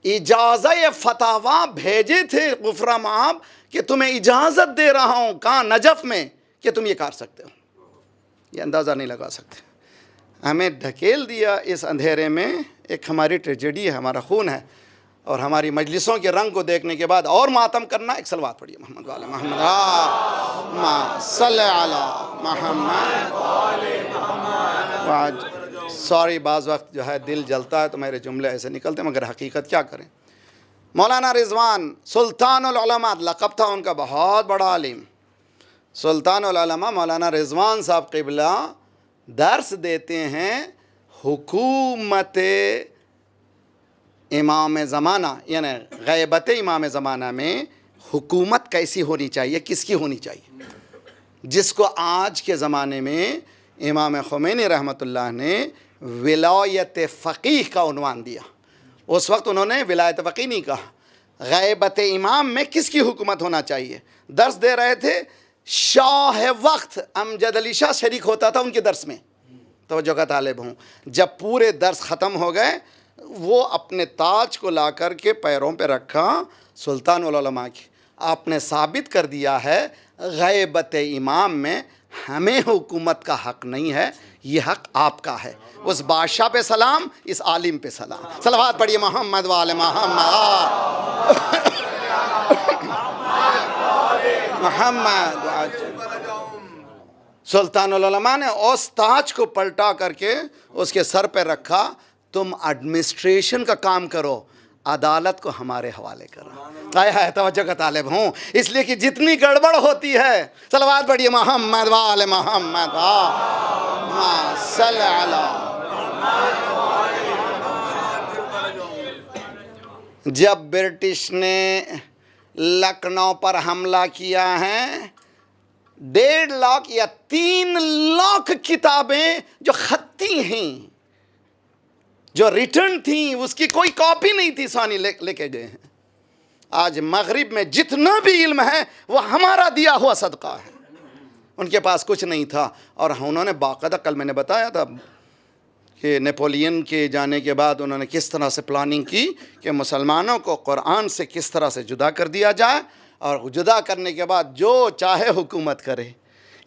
اجازہ فتاویٰ بھیجے تھے غفراماں کہ تمہیں اجازت دے رہا ہوں کہاں؟ نجف میں، کہ تم یہ کر سکتے ہو. یہ اندازہ نہیں لگا سکتے. ہمیں دھکیل دیا اس اندھیرے میں. ایک ہماری ٹریجڈی ہے، ہمارا خون ہے، اور ہماری مجلسوں کے رنگ کو دیکھنے کے بعد اور ماتم کرنا. ایک صلوات پڑھیے محمد وعلی محمد. صلی علی محمد. سوری بعض وقت جو ہے دل جلتا ہے تو میرے جملے ایسے نکلتے ہیں، مگر حقیقت کیا کریں. مولانا رضوان سلطان العلماء لقب تھا ان کا، بہت بڑا عالم. سلطان العلماء مولانا رضوان صاحب قبلہ درس دیتے ہیں حکومت امام زمانہ، یعنی غیبت امام زمانہ میں حکومت کیسی ہونی چاہیے، کس کی ہونی چاہیے، جس کو آج کے زمانے میں امام خمینی رحمۃ اللہ نے ولایت فقیہ کا عنوان دیا. اس وقت انہوں نے ولایت فقیہ نہیں کہا. غیبت امام میں کس کی حکومت ہونا چاہیے. درس دے رہے تھے شاہ وقت امجد علی شاہ شریک ہوتا تھا ان کے درس میں. توجہ کا طالب ہوں. جب پورے درس ختم ہو گئے وہ اپنے تاج کو لا کر کے پیروں پہ رکھا سلطان العلماء کی. آپ نے ثابت کر دیا ہے غیبت امام میں ہمیں حکومت کا حق نہیں ہے، یہ حق آپ کا ہے. اس بادشاہ پہ سلام، اس عالم پہ سلام. صلوات پڑھیے محمد وآل محمد. محمد. سلطان العلماء نے اس تاج کو پلٹا کر کے اس کے سر پہ رکھا. تم ایڈمنسٹریشن کا کام کرو، عدالت کو ہمارے حوالے کرو. ہے توجہ کا طالب ہوں، اس لیے کہ جتنی گڑبڑ ہوتی ہے. صلوات پڑھیے محمد وآل محمد. صلی علی. جب برٹش نے لکھنؤ پر حملہ کیا ہے 1.5 لاکھ یا 3 لاکھ کتابیں جو خطی ہیں، جو ریٹرن تھیں، اس کی کوئی کاپی نہیں تھی، ثانی لے کے گئے ہیں. آج مغرب میں جتنا بھی علم ہے وہ ہمارا دیا ہوا صدقہ ہے. ان کے پاس کچھ نہیں تھا. اور انہوں نے باقاعدہ، کل میں نے بتایا تھا کہ نیپولین کے جانے کے بعد انہوں نے کس طرح سے پلاننگ کی کہ مسلمانوں کو قرآن سے کس طرح سے جدا کر دیا جائے اور جدا کرنے کے بعد جو چاہے حکومت کرے.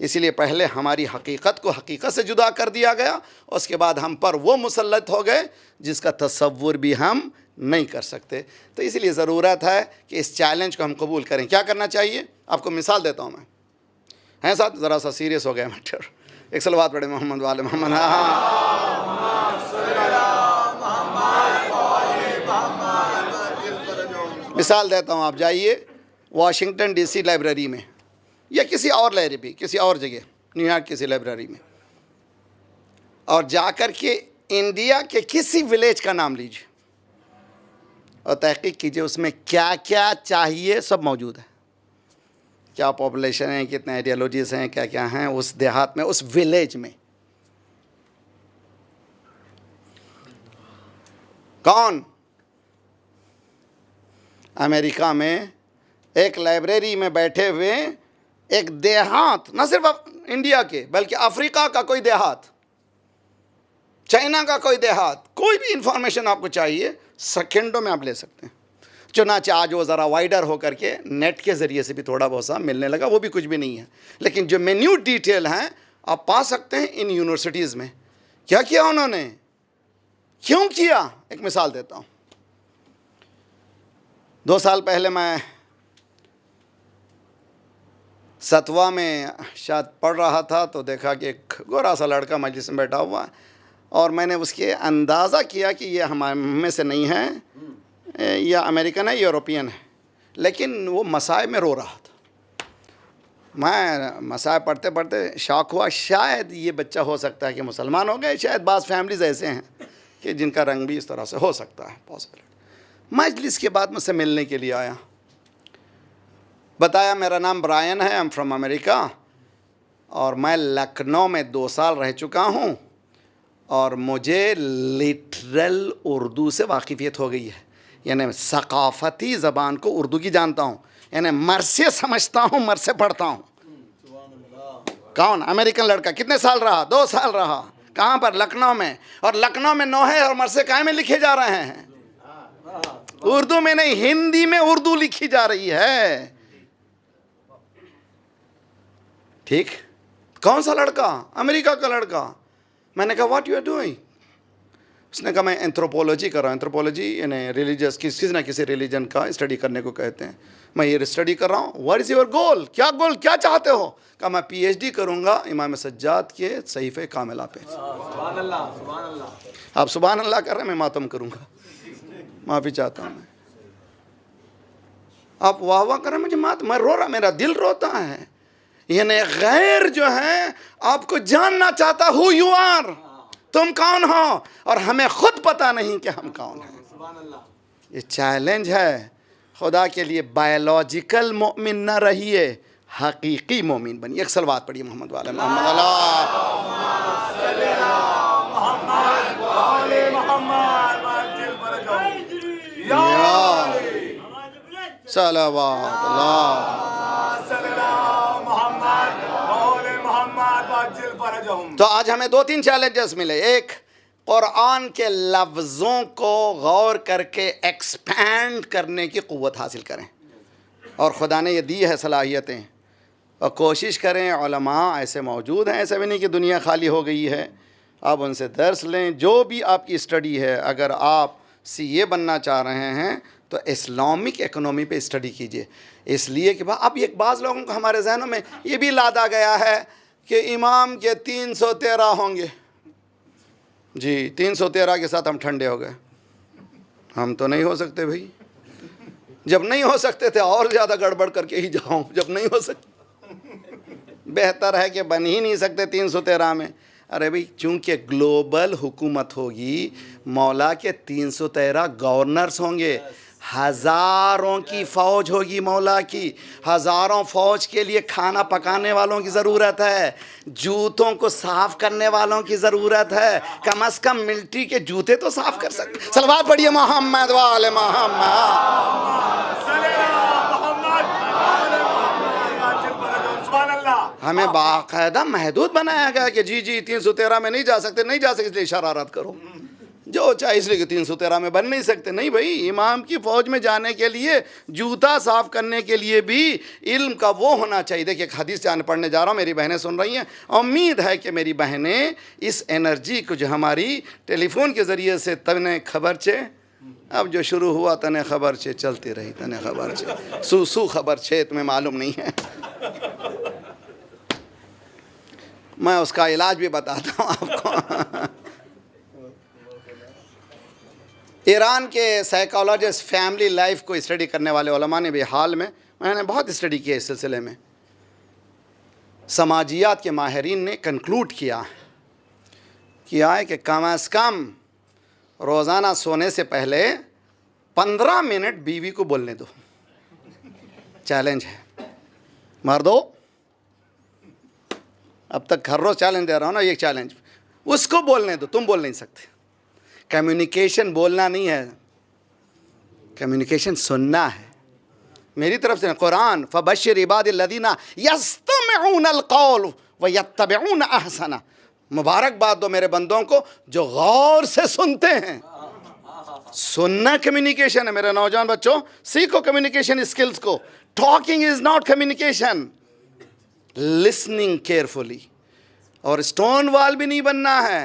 اس لیے پہلے ہماری حقیقت کو حقیقت سے جدا کر دیا گیا، اس کے بعد ہم پر وہ مسلط ہو گئے جس کا تصور بھی ہم نہیں کر سکتے. تو اس لیے ضرورت ہے کہ اس چیلنج کو ہم قبول کریں. کیا کرنا چاہیے؟ آپ کو مثال دیتا ہوں میں. ہیں ساتھ ذرا سا سیریس ہو گیا میٹر. ایک صلوات پڑھے محمد والے محمد. مثال دیتا ہوں. آپ جائیے واشنگٹن ڈی سی لائبریری میں یا کسی اور لائبریری، کسی اور جگہ، نیو یارک کسی لائبریری میں، اور جا کر کے انڈیا کے کسی ولیج کا نام لیجیے اور تحقیق کیجیے اس میں کیا کیا چاہیے. سب موجود ہے. کیا پاپولیشن ہے، کتنے آئیڈیالوجیز ہیں، کیا کیا ہیں اس دیہات میں، اس ولیج میں. کون؟ امریکہ میں ایک لائبریری میں بیٹھے ہوئے ایک دیہات، نہ صرف انڈیا کے بلکہ افریقہ کا کوئی دیہات، چائنا کا کوئی دیہات، کوئی بھی انفارمیشن آپ کو چاہیے سیکنڈوں میں آپ لے سکتے ہیں. چنانچہ آج وہ ذرا وائڈر ہو کر کے نیٹ کے ذریعے سے بھی تھوڑا بہت سا ملنے لگا، وہ بھی کچھ بھی نہیں ہے، لیکن جو مینیوٹ ڈیٹیل ہیں آپ پا سکتے ہیں ان یونیورسٹیز میں. کیا کیا انہوں نے، کیوں کیا؟ ایک مثال دیتا ہوں. 2 سال پہلے میں ستوا میں شاید پڑھ رہا تھا تو دیکھا کہ ایک گورا سا لڑکا مجلس میں بیٹھا ہوا ہے، اور میں نے اس کے اندازہ کیا کہ یہ ہم میں سے نہیں ہے، یا امریکن ہے، یوروپین ہے، لیکن وہ مسائب میں رو رہا تھا. میں مسائب پڑھتے پڑھتے شاک ہوا، شاید یہ بچہ ہو سکتا ہے کہ مسلمان ہو گئے، شاید بعض فیملیز ایسے ہیں کہ جن کا رنگ بھی اس طرح سے ہو سکتا ہے پاسبل. مجلس کے بعد مجھ سے ملنے کے لیے آیا، بتایا میرا نام برائن ہے، I'm فرام امریکہ، اور میں لکھنؤ میں 2 سال رہ چکا ہوں، اور مجھے لٹرل اردو سے واقفیت ہو گئی ہے، یعنی ثقافتی زبان کو اردو کی جانتا ہوں، یعنی مر سے سمجھتا ہوں، مر سے پڑھتا ہوں. کون؟ امریکن لڑکا. کتنے سال رہا؟ 2 سال رہا. کہاں پر؟ لکھنؤ میں. اور لکھنؤ میں نوحے اور مرثے کائے میں لکھے جا رہے ہیں؟ اردو میں نہیں، ہندی میں اردو لکھی جا رہی ہے. ٹھیک. کون سا لڑکا؟ امریکہ کا لڑکا. میں نے کہا واٹ یو آر ڈوئنگ؟ اس نے کہا میں اینتھروپولوجی کر رہا ہوں. اینتھروپولوجی یعنی ریلیجس، کسی نہ کسی ریلیجن کا اسٹڈی کرنے کو کہتے ہیں. میں یہ اسٹڈی کر رہا ہوں. What is your goal? کیا گول، کیا چاہتے ہو؟ کہا میں پی ایچ ڈی کروں گا امام سجاد کے صحیفہ کاملہ پہ. سبحان اللہ، سبحان اللہ. آپ سبحان اللہ کر رہے ہیں، میں ماتم کروں گا، معافی چاہتا ہوں. میں آپ واہ واہ کر رہے ہیں، مجھے میں رو رہا، میرا دل روتا ہے. یعنی غیر جو ہے آپ کو جاننا چاہتا who you are، تم کون ہو، اور ہمیں خود پتہ نہیں کہ ہم کون ہیں. یہ چیلنج ہے. خدا کے لیے بایولوجیکل مومن نہ رہیے، حقیقی مومن بنیے. ایک صلوات پڑھیے محمد والا محمد صلوات اللہ. تو آج ہمیں 2-3 چیلنجز ملے. ایک، قرآن کے لفظوں کو غور کر کے ایکسپینڈ کرنے کی قوت حاصل کریں، اور خدا نے یہ دی ہے صلاحیتیں، اور کوشش کریں. علماء ایسے موجود ہیں، ایسا بھی نہیں کہ دنیا خالی ہو گئی ہے. آپ ان سے درس لیں. جو بھی آپ کی اسٹڈی ہے، اگر آپ CA بننا چاہ رہے ہیں تو اسلامک اکنومی پہ اسٹڈی کیجئے. اس لیے کہ اب ایک بعض لوگوں کو ہمارے ذہنوں میں یہ بھی لادا گیا ہے کہ امام کے 313 ہوں گے. جی 313 کے ساتھ ہم ٹھنڈے ہو گئے. ہم تو نہیں ہو سکتے بھائی. جب نہیں ہو سکتے تھے اور زیادہ گڑبڑ کر کے ہی جاؤں. جب نہیں ہو سکتے بہتر ہے کہ بن ہی نہیں سکتے 313 میں. ارے بھائی چونکہ گلوبل حکومت ہوگی، مولا کے 313 گورنرز ہوں گے، ہزاروں کی فوج ہوگی مولا کی. ہزاروں فوج کے لیے کھانا پکانے والوں کی ضرورت ہے، جوتوں کو صاف کرنے والوں کی ضرورت ہے. کم از کم ملٹری کے جوتے تو صاف کر سکتے. صلوات پڑھیے محمد وآل محمد. ہمیں باقاعدہ محدود بنایا گیا کہ جی 313 میں نہیں جا سکتے، نہیں جا سکتے، اس لیے شرارت کرو. جو چاہے، اس لیے کہ 313 میں بن نہیں سکتے. نہیں بھائی، امام کی فوج میں جانے کے لیے، جوتا صاف کرنے کے لیے بھی علم کا وہ ہونا چاہیے. دیکھیے ایک حدیث پڑھنے جا رہا ہوں، میری بہنیں سن رہی ہیں. امید ہے کہ میری بہنیں اس انرجی کو جو ہماری ٹیلی فون کے ذریعے سے تنے خبر چھے، اب جو شروع ہوا تنے خبر چھے چلتی رہی، تنے خبر چھے سو خبر چھے، تمہیں معلوم نہیں ہے. میں اس کا علاج بھی بتاتا ہوں آپ کو. ایران کے سائیکالوجسٹ فیملی لائف کو اسٹڈی کرنے والے علماء نے بھی حال میں نے بہت اسٹڈی کیا اس سلسلے میں. سماجیات کے ماہرین نے کنکلوڈ کیا ہے کہ کم از کم روزانہ سونے سے پہلے 15 منٹ بیوی کو بولنے دو. چیلنج ہے مردو، اب تک ہر روز چیلنج دے رہا ہوں نا، یہ چیلنج. اس کو بولنے دو، تم بول نہیں سکتے. کمیونیکیشن بولنا نہیں ہے، کمیونیکیشن سننا ہے. میری طرف سے قرآن فبشر عباد الذین یستمعون القول ویتبعون احسنہ، مبارک بات دو میرے بندوں کو جو غور سے سنتے ہیں. سننا کمیونیکیشن ہے. میرے نوجوان بچوں، سیکھو کمیونیکیشن اسکلز کو. Talking is not communication, listening carefully. اور اسٹون وال بھی نہیں بننا ہے.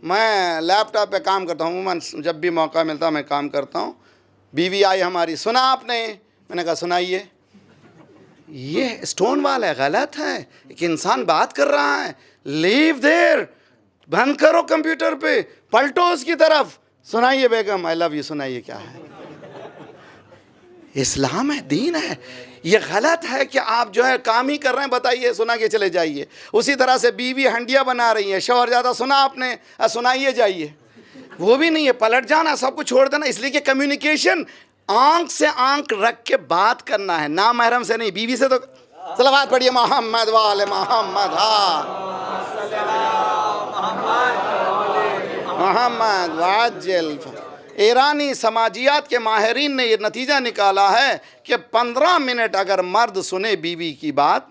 میں لیپ ٹاپ پہ کام کرتا ہوں، عموماً جب بھی موقع ملتا ہے میں کام کرتا ہوں. بیوی آئی ہماری، سنا آپ نے؟ میں نے کہا سنائیے. یہ اسٹون وال ہے، غلط ہے. ایک انسان بات کر رہا ہے، لیو دیر، بند کرو کمپیوٹر پہ، پلٹو اس کی طرف. سنائیے بیگم آئی لو یو، سنائیے کیا ہے. اسلام ہے، دین ہے. یہ غلط ہے کہ آپ جو ہے کام ہی کر رہے ہیں، بتائیے سنا کے چلے جائیے. اسی طرح سے بیوی ہنڈیاں بنا رہی ہے، شوہر زیادہ سنا آپ نے، سنائیے جائیے. وہ بھی نہیں ہے، پلٹ جانا، سب کچھ چھوڑ دینا. اس لیے کہ کمیونیکیشن آنکھ سے آنکھ رکھ کے بات کرنا ہے، نامحرم سے نہیں. بیوی سے تو صلوات پڑھیے محمد وآل محمد. محمد واجل. ایرانی سماجیات کے ماہرین نے یہ نتیجہ نکالا ہے کہ 15 منٹ اگر مرد سنے بیوی کی بات،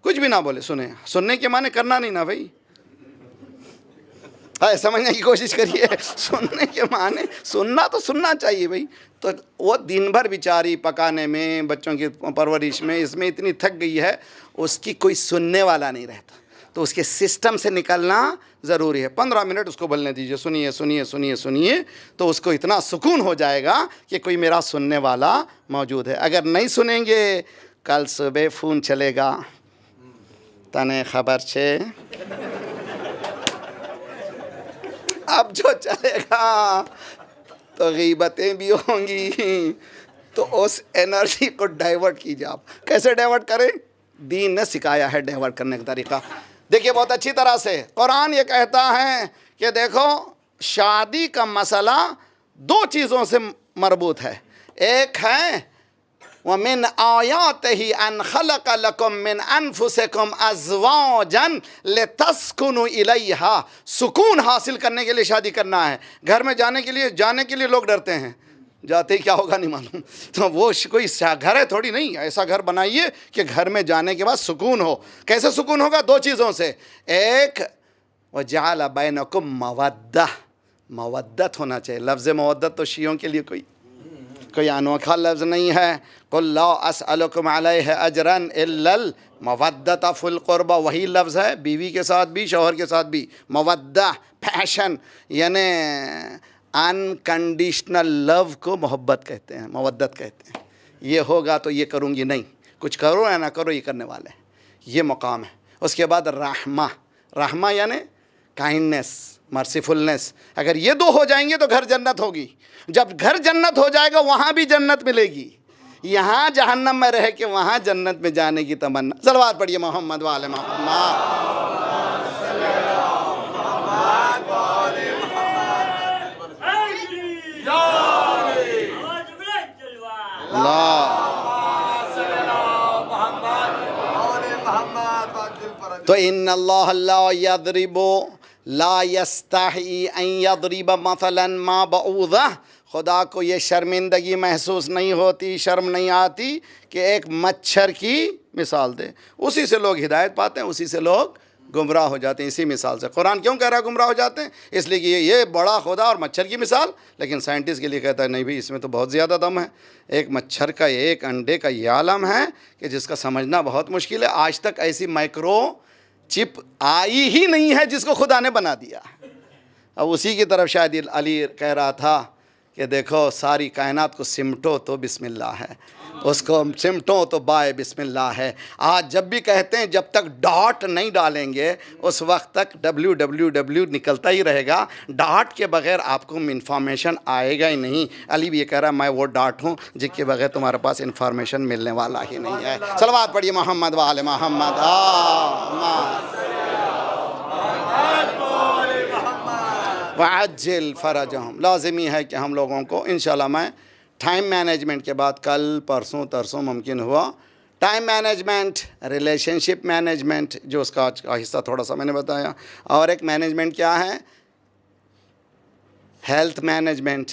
کچھ بھی نہ بولے، سننے کے معنی کرنا نہیں نا بھائی، سمجھنے کی کوشش کریے. سننے کے معنی سننا تو سننا چاہیے بھائی. تو وہ دن بھر بیچاری پکانے میں، بچوں کی پرورش میں، اس میں اتنی تھک گئی ہے، اس کی کوئی سننے والا نہیں رہتا. تو اس کے سسٹم سے نکلنا ضروری ہے. 15 منٹ اس کو بولنے دیجیے، سنیے سنیے سنیے سنیے، تو اس کو اتنا سکون ہو جائے گا کہ کوئی میرا سننے والا موجود ہے. اگر نہیں سنیں گے، کل صبح فون چلے گا، تنے خبر چھے. اب جو چلے گا تو غیبتیں بھی ہوں گی. تو اس انرجی کو ڈائیورٹ کیجیے. آپ کیسے ڈائیورٹ کریں؟ دین نے سکھایا ہے ڈائیورٹ کرنے کا طریقہ. دیکھیے بہت اچھی طرح سے قرآن یہ کہتا ہے کہ دیکھو شادی کا مسئلہ 2 چیزوں سے مربوط ہے. ایک ہے وَمِنْ آيَاتِهِ أَنْ خَلَقَ لَكُم مِّنْ أَنفُسِكُمْ أَزْوَاجًا لِتَسْكُنُوا إِلَيْهَا. سکون حاصل کرنے کے لیے شادی کرنا ہے. گھر میں جانے کے لیے لوگ ڈرتے ہیں، جاتے ہی کیا ہوگا نہیں معلوم. تو وہ کوئی گھر ہے تھوڑی نہیں. ایسا گھر بنائیے کہ گھر میں جانے کے بعد سکون ہو. کیسے سکون ہوگا؟ 2 چیزوں سے. ایک وَجَعَلَ بَيْنَكُمْ مَوَدَّةً، مودت ہونا چاہیے. لفظ مودت تو شیعوں کے لیے کوئی انوکھا لفظ نہیں ہے. قُلْ لَا أَسْأَلُكُمْ عَلَيْهِ أَجْرًا إِلَّا الْمَوَدَّةَ فِي الْقُرْبَى. وہی لفظ ہے بیوی کے ساتھ بھی، شوہر کے ساتھ بھی. مودہ، پیشن، یعنی انکنڈیشنل لو کو محبت کہتے ہیں، مودت کہتے ہیں. یہ ہوگا تو یہ کروں گی، نہیں کچھ کرو یا نہ کرو یہ کرنے والے ہیں. یہ مقام ہے. اس کے بعد رحمہ. رحمہ یعنی کائنڈنس، مرسیفلنس. اگر یہ 2 ہو جائیں گے تو گھر جنت ہوگی. جب گھر جنت ہو جائے گا وہاں بھی جنت ملے گی. یہاں جہنم میں رہ کے وہاں جنت میں جانے کی تمنا. صلوات پڑھیے محمد وآل محمد. تو ان اللہ لا یضرب لا یستحی ان یضرب مثلا ما بعوضہ. خدا کو یہ شرمندگی محسوس نہیں ہوتی، شرم نہیں آتی کہ ایک مچھر کی مثال دے. اسی سے لوگ ہدایت پاتے ہیں، اسی سے لوگ گمراہ ہو جاتے ہیں اسی مثال سے۔ قرآن کیوں کہہ رہا ہے گمراہ ہو جاتے ہیں؟ اس لیے کہ یہ بڑا خدا اور مچھر کی مثال، لیکن سائنٹسٹ کے لیے کہتا ہے نہیں بھائی اس میں تو بہت زیادہ دم ہے۔ ایک مچھر کا ایک انڈے کا یہ عالم ہے کہ جس کا سمجھنا بہت مشکل ہے۔ آج تک ایسی مائکرو چپ آئی ہی نہیں ہے جس کو خدا نے بنا دیا۔ اب اسی کی طرف شاید علی کہہ رہا تھا کہ دیکھو ساری کائنات کو سمٹو تو بسم اللہ ہے، اس کو سمٹو تو بائے بسم اللہ ہے۔ آج جب بھی کہتے ہیں جب تک ڈاٹ نہیں ڈالیں گے اس وقت تک www نکلتا ہی رہے گا، ڈاٹ کے بغیر آپ کو انفارمیشن آئے گا ہی نہیں۔ علی بھی یہ کہہ رہا ہے میں وہ ڈاٹ ہوں جس کے بغیر تمہارے پاس انفارمیشن ملنے والا ہی نہیں ہے۔ صلوات پڑھیے محمد وآل محمد۔ وعجل فرجہم۔ لازمی ہے کہ ہم لوگوں کو انشاءاللہ میں ٹائم مینجمنٹ کے بعد کل پرسوں ترسوں ممکن ہوا ٹائم مینجمنٹ، ریلیشن شپ مینجمنٹ جو اس کا آج کا حصہ تھوڑا سا میں نے بتایا، اور ایک مینجمنٹ کیا ہے، ہیلتھ مینجمنٹ،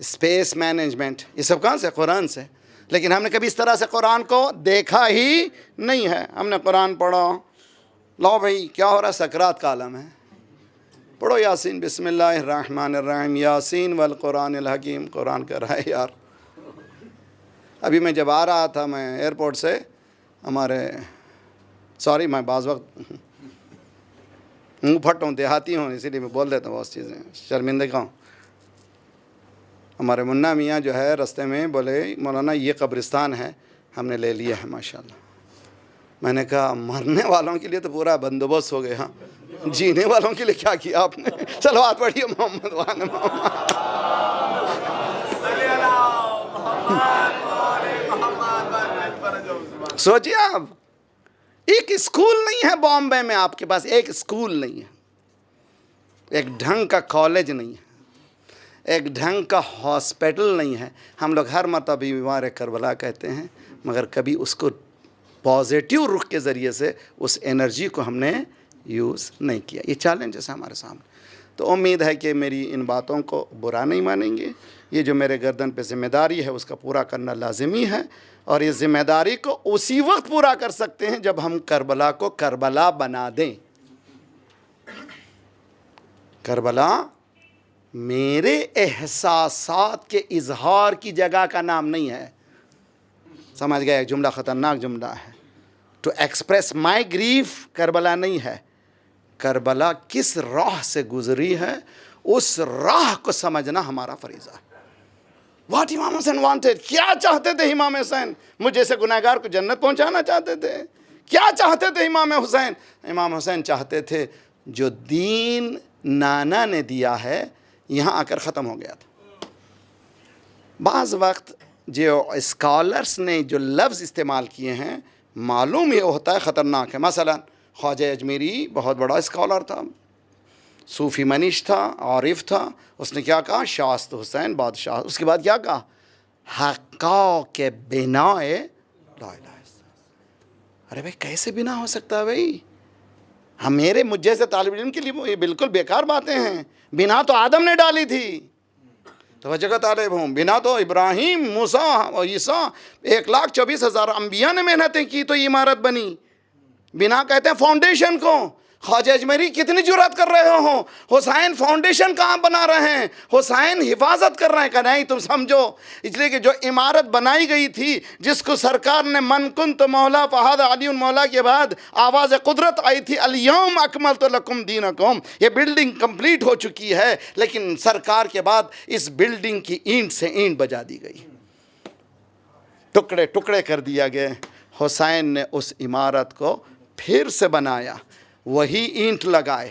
اسپیس مینجمنٹ، یہ سب کہاں سے؟ قرآن سے۔ لیکن ہم نے کبھی اس طرح سے قرآن کو دیکھا ہی نہیں ہے۔ ہم نے قرآن پڑھا، لو بھائی کیا ہو رہا ہے، سکرات کا عالم ہے، پڑھو یاسین، بسم اللہ الرحمن الرحیم، یاسین والقرآن الحکیم۔ قرآن کہہ رہا ہے یار، ابھی میں جب آ رہا تھا میں ایئرپورٹ سے، ہمارے سوری میں بعض وقت منہ پھٹ ہوں، دیہاتی ہوں، اسی لیے میں بول دیتا ہوں بہت چیزیں، شرمندگی ہوں۔ ہمارے منا میاں جو ہے رستے میں بولے مولانا یہ قبرستان ہے، ہم نے لے لیا ہے ماشاءاللہ۔ میں نے کہا مرنے والوں کے لیے تو پورا بندوبست ہو گیا، جینے والوں کے لیے کیا کیا آپ نے؟ صلوات پڑھیے محمد وآل محمد۔ سوچیے آپ، ایک اسکول نہیں ہے بامبے میں، آپ کے پاس ایک اسکول نہیں ہے، ایک ڈھنگ کا کالج نہیں ہے، ایک ڈھنگ کا ہاسپٹل نہیں ہے۔ ہم لوگ ہر مرتبہ بیمار کربلا کہتے ہیں، مگر کبھی اس کو پازیٹیو رخ کے ذریعے سے اس انرجی کو ہم نے یوز نہیں کیا۔ یہ چیلنجز ہے ہمارے سامنے۔ تو امید ہے کہ میری ان باتوں کو برا نہیں مانیں گے۔ یہ جو میرے گردن پہ ذمہ داری ہے اس کا پورا کرنا لازمی ہے، اور یہ ذمہ داری کو اسی وقت پورا کر سکتے ہیں جب ہم کربلا کو کربلا بنا دیں۔ کربلا میرے احساسات کے اظہار کی جگہ کا نام نہیں ہے، سمجھ گئے؟ ایک جملہ خطرناک جملہ ہے، to express my grief Karbala نہیں ہے۔ کربلا کس راہ سے گزری ہے اس راہ کو سمجھنا ہمارا فریضہ ہے۔ واٹ امام حسین وانٹڈ، کیا چاہتے تھے امام حسین؟ مجھ جیسے گناہگار کو جنت پہنچانا چاہتے تھے؟ کیا چاہتے تھے امام حسین؟ امام حسین چاہتے تھے جو دین نانا نے دیا ہے یہاں آ کر ختم ہو گیا تھا۔ بعض وقت جو اسکالرس نے جو لفظ استعمال کیے ہیں معلوم یہ ہوتا ہے خطرناک ہے۔ مثلا خواجہ اجمیری بہت بڑا اسکالر تھا، صوفی منیش تھا، عارف تھا، اس نے کیا کہا؟ شاست حسین بادشاہ۔ اس کے بعد کیا کہا؟ حقا کے بنا لا الہ الا اللہ۔ ارے بھائی کیسے بنا ہو سکتا ہے بھائی؟ ہم مجھ جیسے طالب علم کے لیے یہ بالکل بیکار باتیں ہیں۔ بنا تو آدم نے ڈالی تھی، توجہ کا طالب ہوں، بنا تو ابراہیم، موسیٰ اور عیسیٰ 1,24,000 انبیاء نے محنتیں کی تو یہ عمارت بنی۔ بنا کہتے ہیں فاؤنڈیشن کو۔ خواجہ اجمیری کتنی جرات کر رہے ہو، حسین فاؤنڈیشن کہاں بنا رہے ہیں، حسین حفاظت کر رہے ہیں کہ نہیں تم سمجھو، اس لیے کہ جو عمارت بنائی گئی تھی جس کو سرکار نے من کنت مولا فہذا علی مولا کے بعد آواز قدرت آئی تھی الیوم اکملت لکم دینکم، یہ بلڈنگ کمپلیٹ ہو چکی ہے، لیکن سرکار کے بعد اس بلڈنگ کی اینٹ سے اینٹ بجا دی گئی، ٹکڑے ٹکڑے کر دیا گئے۔ حسین نے اس عمارت کو پھر سے بنایا، وہی اینٹ لگائے،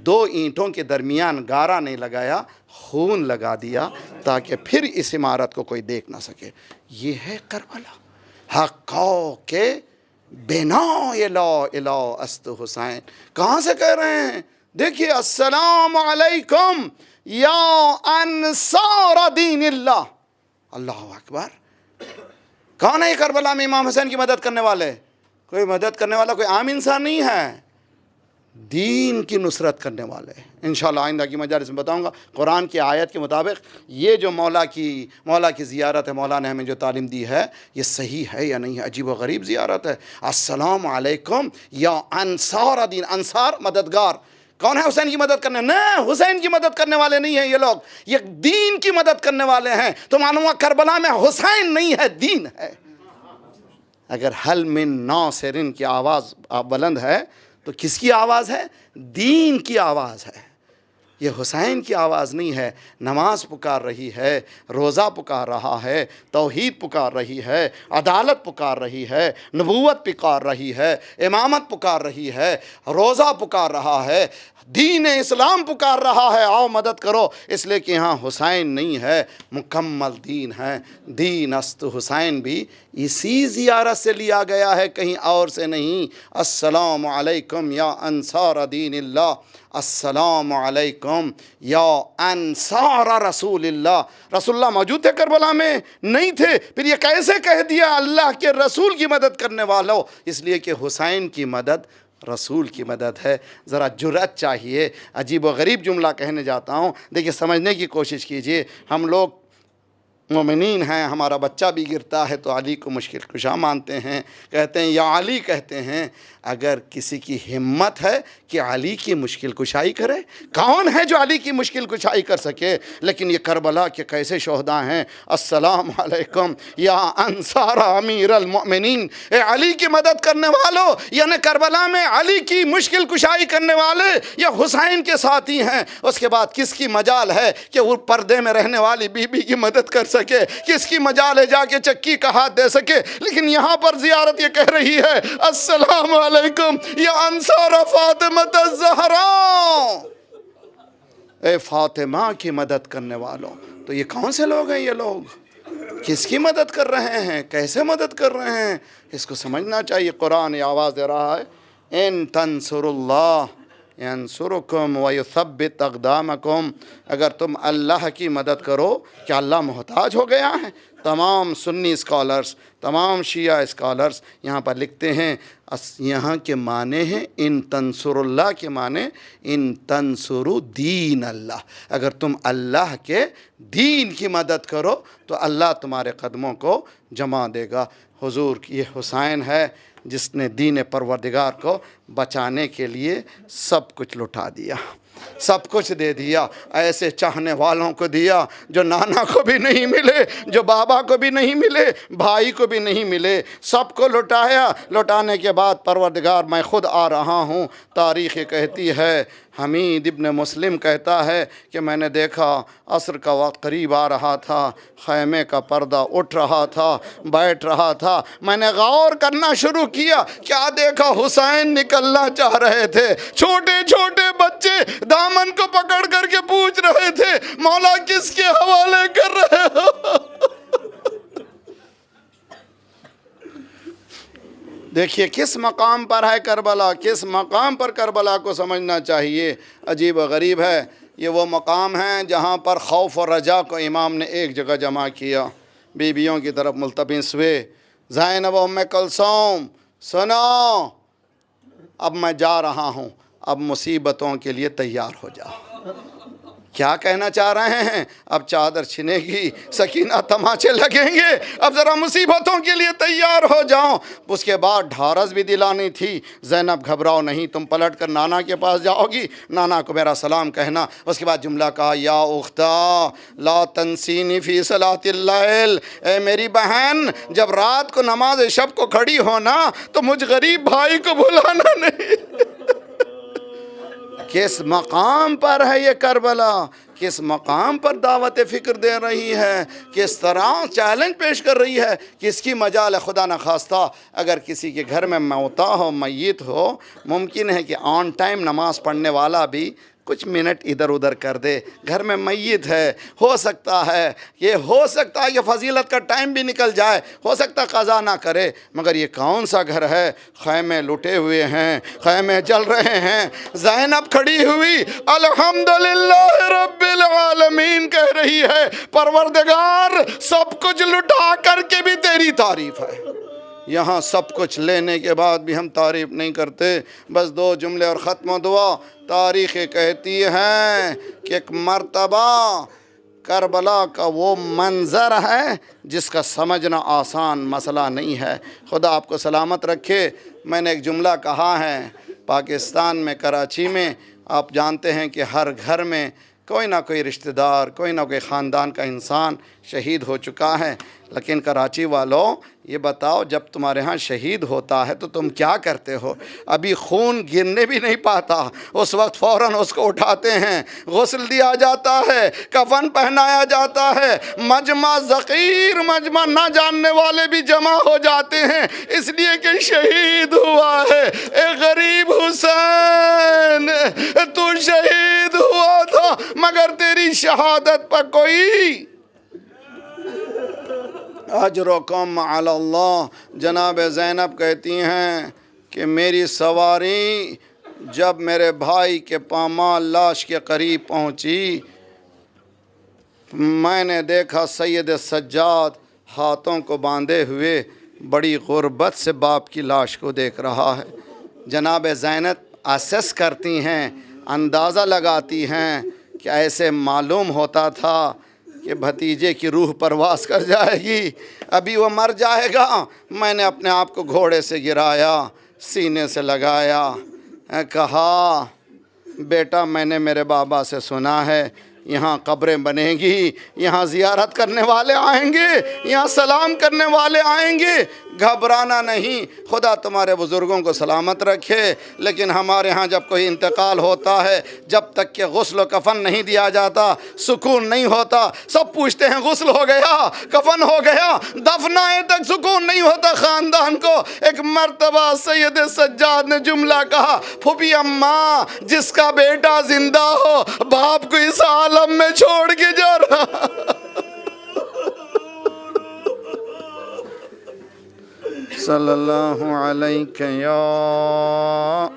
دو اینٹوں کے درمیان گارا نہیں لگایا، خون لگا دیا تاکہ پھر اس عمارت کو کوئی دیکھ نہ سکے۔ یہ ہے کربلا۔ حقا کے بنا لا الہ است حسین، کہاں سے کہہ رہے ہیں؟ دیکھیے السلام علیکم یا انصار دین اللہ۔ اللہ اکبر۔ کون ہے یہ کربلا میں امام حسین کی مدد کرنے والے؟ کوئی مدد کرنے والا کوئی عام انسان نہیں ہے، دین کی نصرت کرنے والے ہیں۔ انشاءاللہ آئندہ کی مجالس میں بتاؤں گا قرآن کی آیت کے مطابق یہ جو مولا کی زیارت ہے، مولا نے ہمیں جو تعلیم دی ہے، یہ صحیح ہے یا نہیں ہے؟ عجیب و غریب زیارت ہے۔ السلام علیکم یا انصار دین، انصار مددگار، کون ہے؟ حسین کی مدد کرنے؟ نہیں، حسین کی مدد کرنے والے نہیں ہیں یہ لوگ، یہ دین کی مدد کرنے والے ہیں۔ تو معلوم ہوا کربلا میں حسین نہیں ہے، دین ہے۔ اگر حل من ناصرین کی آواز بلند ہے تو کس کی آواز ہے؟ دین کی آواز ہے، یہ حسین کی آواز نہیں ہے۔ نماز پکار رہی ہے، روزہ پکار رہا ہے، توحید پکار رہی ہے، عدالت پکار رہی ہے، نبوت پکار رہی ہے، امامت پکار رہی ہے، روزہ پکار رہا ہے، دین اسلام پکار رہا ہے، آؤ مدد کرو۔ اس لیے کہ یہاں حسین نہیں ہے، مکمل دین ہے۔ دین است حسین بھی اسی زیارت سے لیا گیا ہے، کہیں اور سے نہیں۔ السلام علیکم یا انصار دین اللہ، السلام علیکم یا انصار رسول اللہ۔ رسول اللہ موجود تھے کربلا میں؟ نہیں تھے، پھر یہ کیسے کہہ دیا اللہ کے رسول کی مدد کرنے والوں؟ اس لیے کہ حسین کی مدد رسول کی مدد ہے۔ ذرا جرأت چاہیے۔ عجیب و غریب جملہ کہنے جاتا ہوں، دیکھیے سمجھنے کی کوشش کیجئے۔ ہم لوگ مومنین ہیں، ہمارا بچہ بھی گرتا ہے تو علی کو مشکل کشا مانتے ہیں، کہتے ہیں یا علی کہتے ہیں۔ اگر کسی کی ہمت ہے کہ علی کی مشکل کشائی کرے، کون ہے جو علی کی مشکل کشائی کر سکے؟ لیکن یہ کربلا کے کیسے شہداء ہیں۔ السلام علیکم یا انصار امیر المؤمنین، اے علی کی مدد کرنے والوں، یعنی کربلا میں علی کی مشکل کشائی کرنے والے یا حسین کے ساتھی ہیں۔ اس کے بعد کس کی مجال ہے کہ وہ پردے میں رہنے والی بی بی کی مدد کر سکے؟ کس کی مجال ہے جا کے چکی کا ہاتھ دے سکے؟ لیکن یہاں پر زیارت یہ کہہ رہی ہے السلام علیکم یا انصار فاطمہ الزہرا، اے فاطمہ کی مدد کرنے والوں۔ تو یہ کون سے لوگ ہیں؟ یہ لوگ کس کی مدد کر رہے ہیں؟ کیسے مدد کر رہے ہیں؟ اس کو سمجھنا چاہیے۔ قرآن یہ آواز دے رہا ہے ان تنصروا اللہ ینصرکم ویثبت اقدامکم، اگر تم اللہ کی مدد کرو، کیا اللہ محتاج ہو گیا ہے؟ تمام سنی اسکالرز، تمام شیعہ اسکالرز یہاں پر لکھتے ہیں، یہاں کے معنی ہیں ان تنصر اللہ کے معنی ان تنصروا دین اللہ، اگر تم اللہ کے دین کی مدد کرو تو اللہ تمہارے قدموں کو جما دے گا۔ حضور یہ حسین ہے جس نے دین پروردگار کو بچانے کے لیے سب کچھ لٹا دیا، سب کچھ دے دیا، ایسے چاہنے والوں کو دیا جو نانا کو بھی نہیں ملے، جو بابا کو بھی نہیں ملے، بھائی کو بھی نہیں ملے، سب کو لٹایا۔ لٹانے کے بعد پروردگار میں خود آ رہا ہوں۔ تاریخ کہتی ہے، حمید ابن مسلم کہتا ہے کہ میں نے دیکھا عصر کا وقت قریب آ رہا تھا، خیمے کا پردہ اٹھ رہا تھا، بیٹھ رہا تھا، میں نے غور کرنا شروع کیا، کیا دیکھا؟ حسین نکلنا چاہ رہے تھے، چھوٹے چھوٹے بچے دامن کو پکڑ کر کے پوچھ رہے تھے مولا کس کے حوالے کر رہے ہو؟ دیکھیے کس مقام پر ہے کربلا، کس مقام پر کربلا کو سمجھنا چاہیے۔ عجیب و غریب ہے، یہ وہ مقام ہے جہاں پر خوف اور رجا کو امام نے ایک جگہ جمع کیا۔ بیویوں کی طرف ملتمس ہوئے، زینب و ام کلثوم سنو، اب میں جا رہا ہوں، اب مصیبتوں کے لیے تیار ہو جاؤ۔ کیا کہنا چاہ رہے ہیں؟ اب چادر چھنے گی، سکینہ تماچے لگیں گے، اب ذرا مصیبتوں کے لیے تیار ہو جاؤ۔ اس کے بعد ڈھارس بھی دلانی تھی، زینب گھبراؤ نہیں، تم پلٹ کر نانا کے پاس جاؤ گی، نانا کو میرا سلام کہنا۔ اس کے بعد جملہ کہا یا اختہ لا تنسینی فی صلاۃ اللیل، اے میری بہن جب رات کو نماز شب کو کھڑی ہونا تو مجھ غریب بھائی کو بھلانا نہیں۔ کس مقام پر ہے یہ کربلا، کس مقام پر دعوت فکر دے رہی ہے، کس طرح چیلنج پیش کر رہی ہے، کس کی مجال ہے؟ خدا نخواستہ اگر کسی کے گھر میں موتا ہو، میت ہو، ممکن ہے کہ آن ٹائم نماز پڑھنے والا بھی کچھ منٹ ادھر ادھر کر دے، گھر میں میت ہے، ہو سکتا ہے کہ فضیلت کا ٹائم بھی نکل جائے، ہو سکتا قضا نہ کرے، مگر یہ کون سا گھر ہے؟ خیمے لٹے ہوئے ہیں، خیمے جل رہے ہیں، زینب کھڑی ہوئی الحمدللہ رب العالمین کہہ رہی ہے، پروردگار سب کچھ لٹا کر کے بھی تیری تعریف ہے، یہاں سب کچھ لینے کے بعد بھی ہم تعریف نہیں کرتے. بس 2 جملے اور ختم و دعا. تاریخیں کہتی ہیں کہ ایک مرتبہ کربلا کا وہ منظر ہے جس کا سمجھنا آسان مسئلہ نہیں ہے. خدا آپ کو سلامت رکھے. میں نے ایک جملہ کہا ہے، پاکستان میں کراچی میں آپ جانتے ہیں کہ ہر گھر میں کوئی نہ کوئی رشتہ دار، کوئی نہ کوئی خاندان کا انسان شہید ہو چکا ہے. لیکن کراچی والوں یہ بتاؤ، جب تمہارے ہاں شہید ہوتا ہے تو تم کیا کرتے ہو؟ ابھی خون گرنے بھی نہیں پاتا، اس وقت فوراً اس کو اٹھاتے ہیں، غسل دیا جاتا ہے، کفن پہنایا جاتا ہے، مجمع ذخیر مجمع نہ جاننے والے بھی جمع ہو جاتے ہیں، اس لیے کہ شہید ہوا ہے. اے غریب حسین، تو شہید ہوا تھا مگر تیری شہادت پر کوئی اجرکم علی اللہ. جناب زینب کہتی ہیں کہ میری سواری جب میرے بھائی کے پامال لاش کے قریب پہنچی، میں نے دیکھا سید سجاد ہاتھوں کو باندھے ہوئے بڑی غربت سے باپ کی لاش کو دیکھ رہا ہے. جناب زینب اسس کرتی ہیں، اندازہ لگاتی ہیں کہ ایسے معلوم ہوتا تھا کہ بھتیجے کی روح پرواز کر جائے گی، ابھی وہ مر جائے گا. میں نے اپنے آپ کو گھوڑے سے گرایا، سینے سے لگایا، کہا بیٹا میں نے میرے بابا سے سنا ہے یہاں قبریں بنے گی، یہاں زیارت کرنے والے آئیں گے، یہاں سلام کرنے والے آئیں گے، گھبرانا نہیں. خدا تمہارے بزرگوں کو سلامت رکھے. لیکن ہمارے ہاں جب کوئی انتقال ہوتا ہے، جب تک کہ غسل و کفن نہیں دیا جاتا سکون نہیں ہوتا. سب پوچھتے ہیں غسل ہو گیا، کفن ہو گیا، دفنائے تک سکون نہیں ہوتا خاندان کو. ایک مرتبہ سید سجاد نے جملہ کہا، پھوپھی اماں جس کا بیٹا زندہ ہو باپ کو اس عالم میں چھوڑ کے جا رہا. صلی اللہ علیہ یا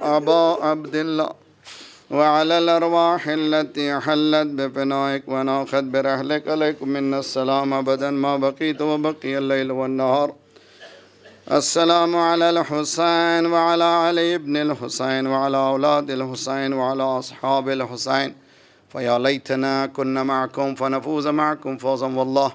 ابا عبداللہ وعلى الارواح التي حلت بفنائك وناخت برحلك عليكم من السلام ابدا ما بقيت وبقي الليل والنهار. السلام على الحسين وعلى علي ابن الحسين وعلى اولاد الحسين وعلى اصحاب الحسين فيا ليتنا كنا معكم فنفوز معكم فوزا والله.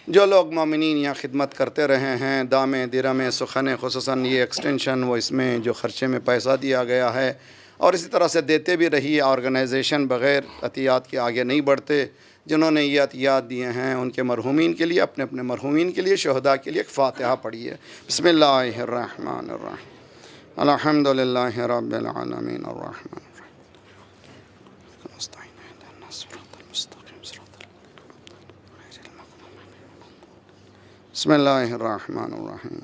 جو لوگ مومنین یہاں خدمت کرتے رہے ہیں، دامے درمے سخنے، خصوصاً یہ ایکسٹینشن وہ اس میں جو خرچے میں پیسہ دیا گیا ہے، اور اسی طرح سے دیتے بھی رہیے. آرگنائزیشن بغیر عطیات کے آگے نہیں بڑھتے. جنہوں نے یہ عطیات دیے ہیں ان کے مرحومین کے لیے، اپنے اپنے مرحومین کے لیے، شہداء کے لیے ایک فاتحہ پڑھیے. بسم اللہ الرحمن الرحیم الحمد للہ رب العالمین الرحمن بسم اللہ الرحمن الرحیم.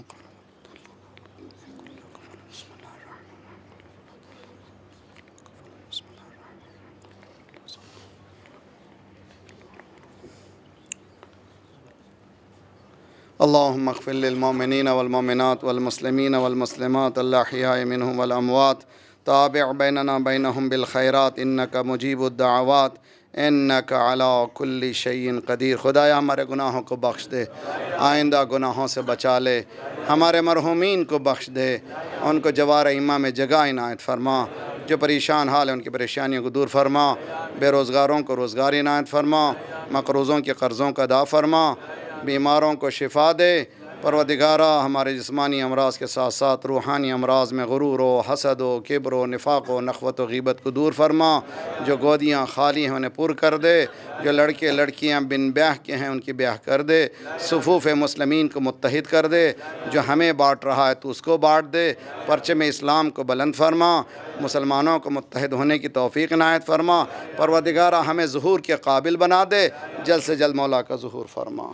اللہم اغفر للمؤمنین والمؤمنات والمسلمین والمسلمات الاحیاء منہم والاموات تابع بیننا بینہم بالخیرات انک مجیب الدعوات انک علی کل شیء قدیر. خدایا ہمارے گناہوں کو بخش دے، آئندہ گناہوں سے بچا لے، ہمارے مرحومین کو بخش دے، ان کو جوار ایمہ میں جگہ عنایت فرما. جو پریشان حال ہیں ان کی پریشانیوں کو دور فرما، بے روزگاروں کو روزگار عنایت فرما، مقروضوں کے قرضوں کا ادا فرما، بیماروں کو شفا دے. پروردگارہ ہمارے جسمانی امراض کے ساتھ ساتھ روحانی امراض میں غرور و حسد و کبر و نفاق و نخوت و غیبت کو دور فرما. جو گودیاں خالی ہیں انہیں پر کر دے، جو لڑکے لڑکیاں بن بیاہ کے ہیں ان کی بیاہ کر دے. صفوف مسلمین کو متحد کر دے. جو ہمیں بانٹ رہا ہے تو اس کو بانٹ دے. پرچم اسلام کو بلند فرما، مسلمانوں کو متحد ہونے کی توفیق عنایت فرما. پروردگارہ ہمیں ظہور کے قابل بنا دے، جلد سے جلد مولا کا ظہور فرما.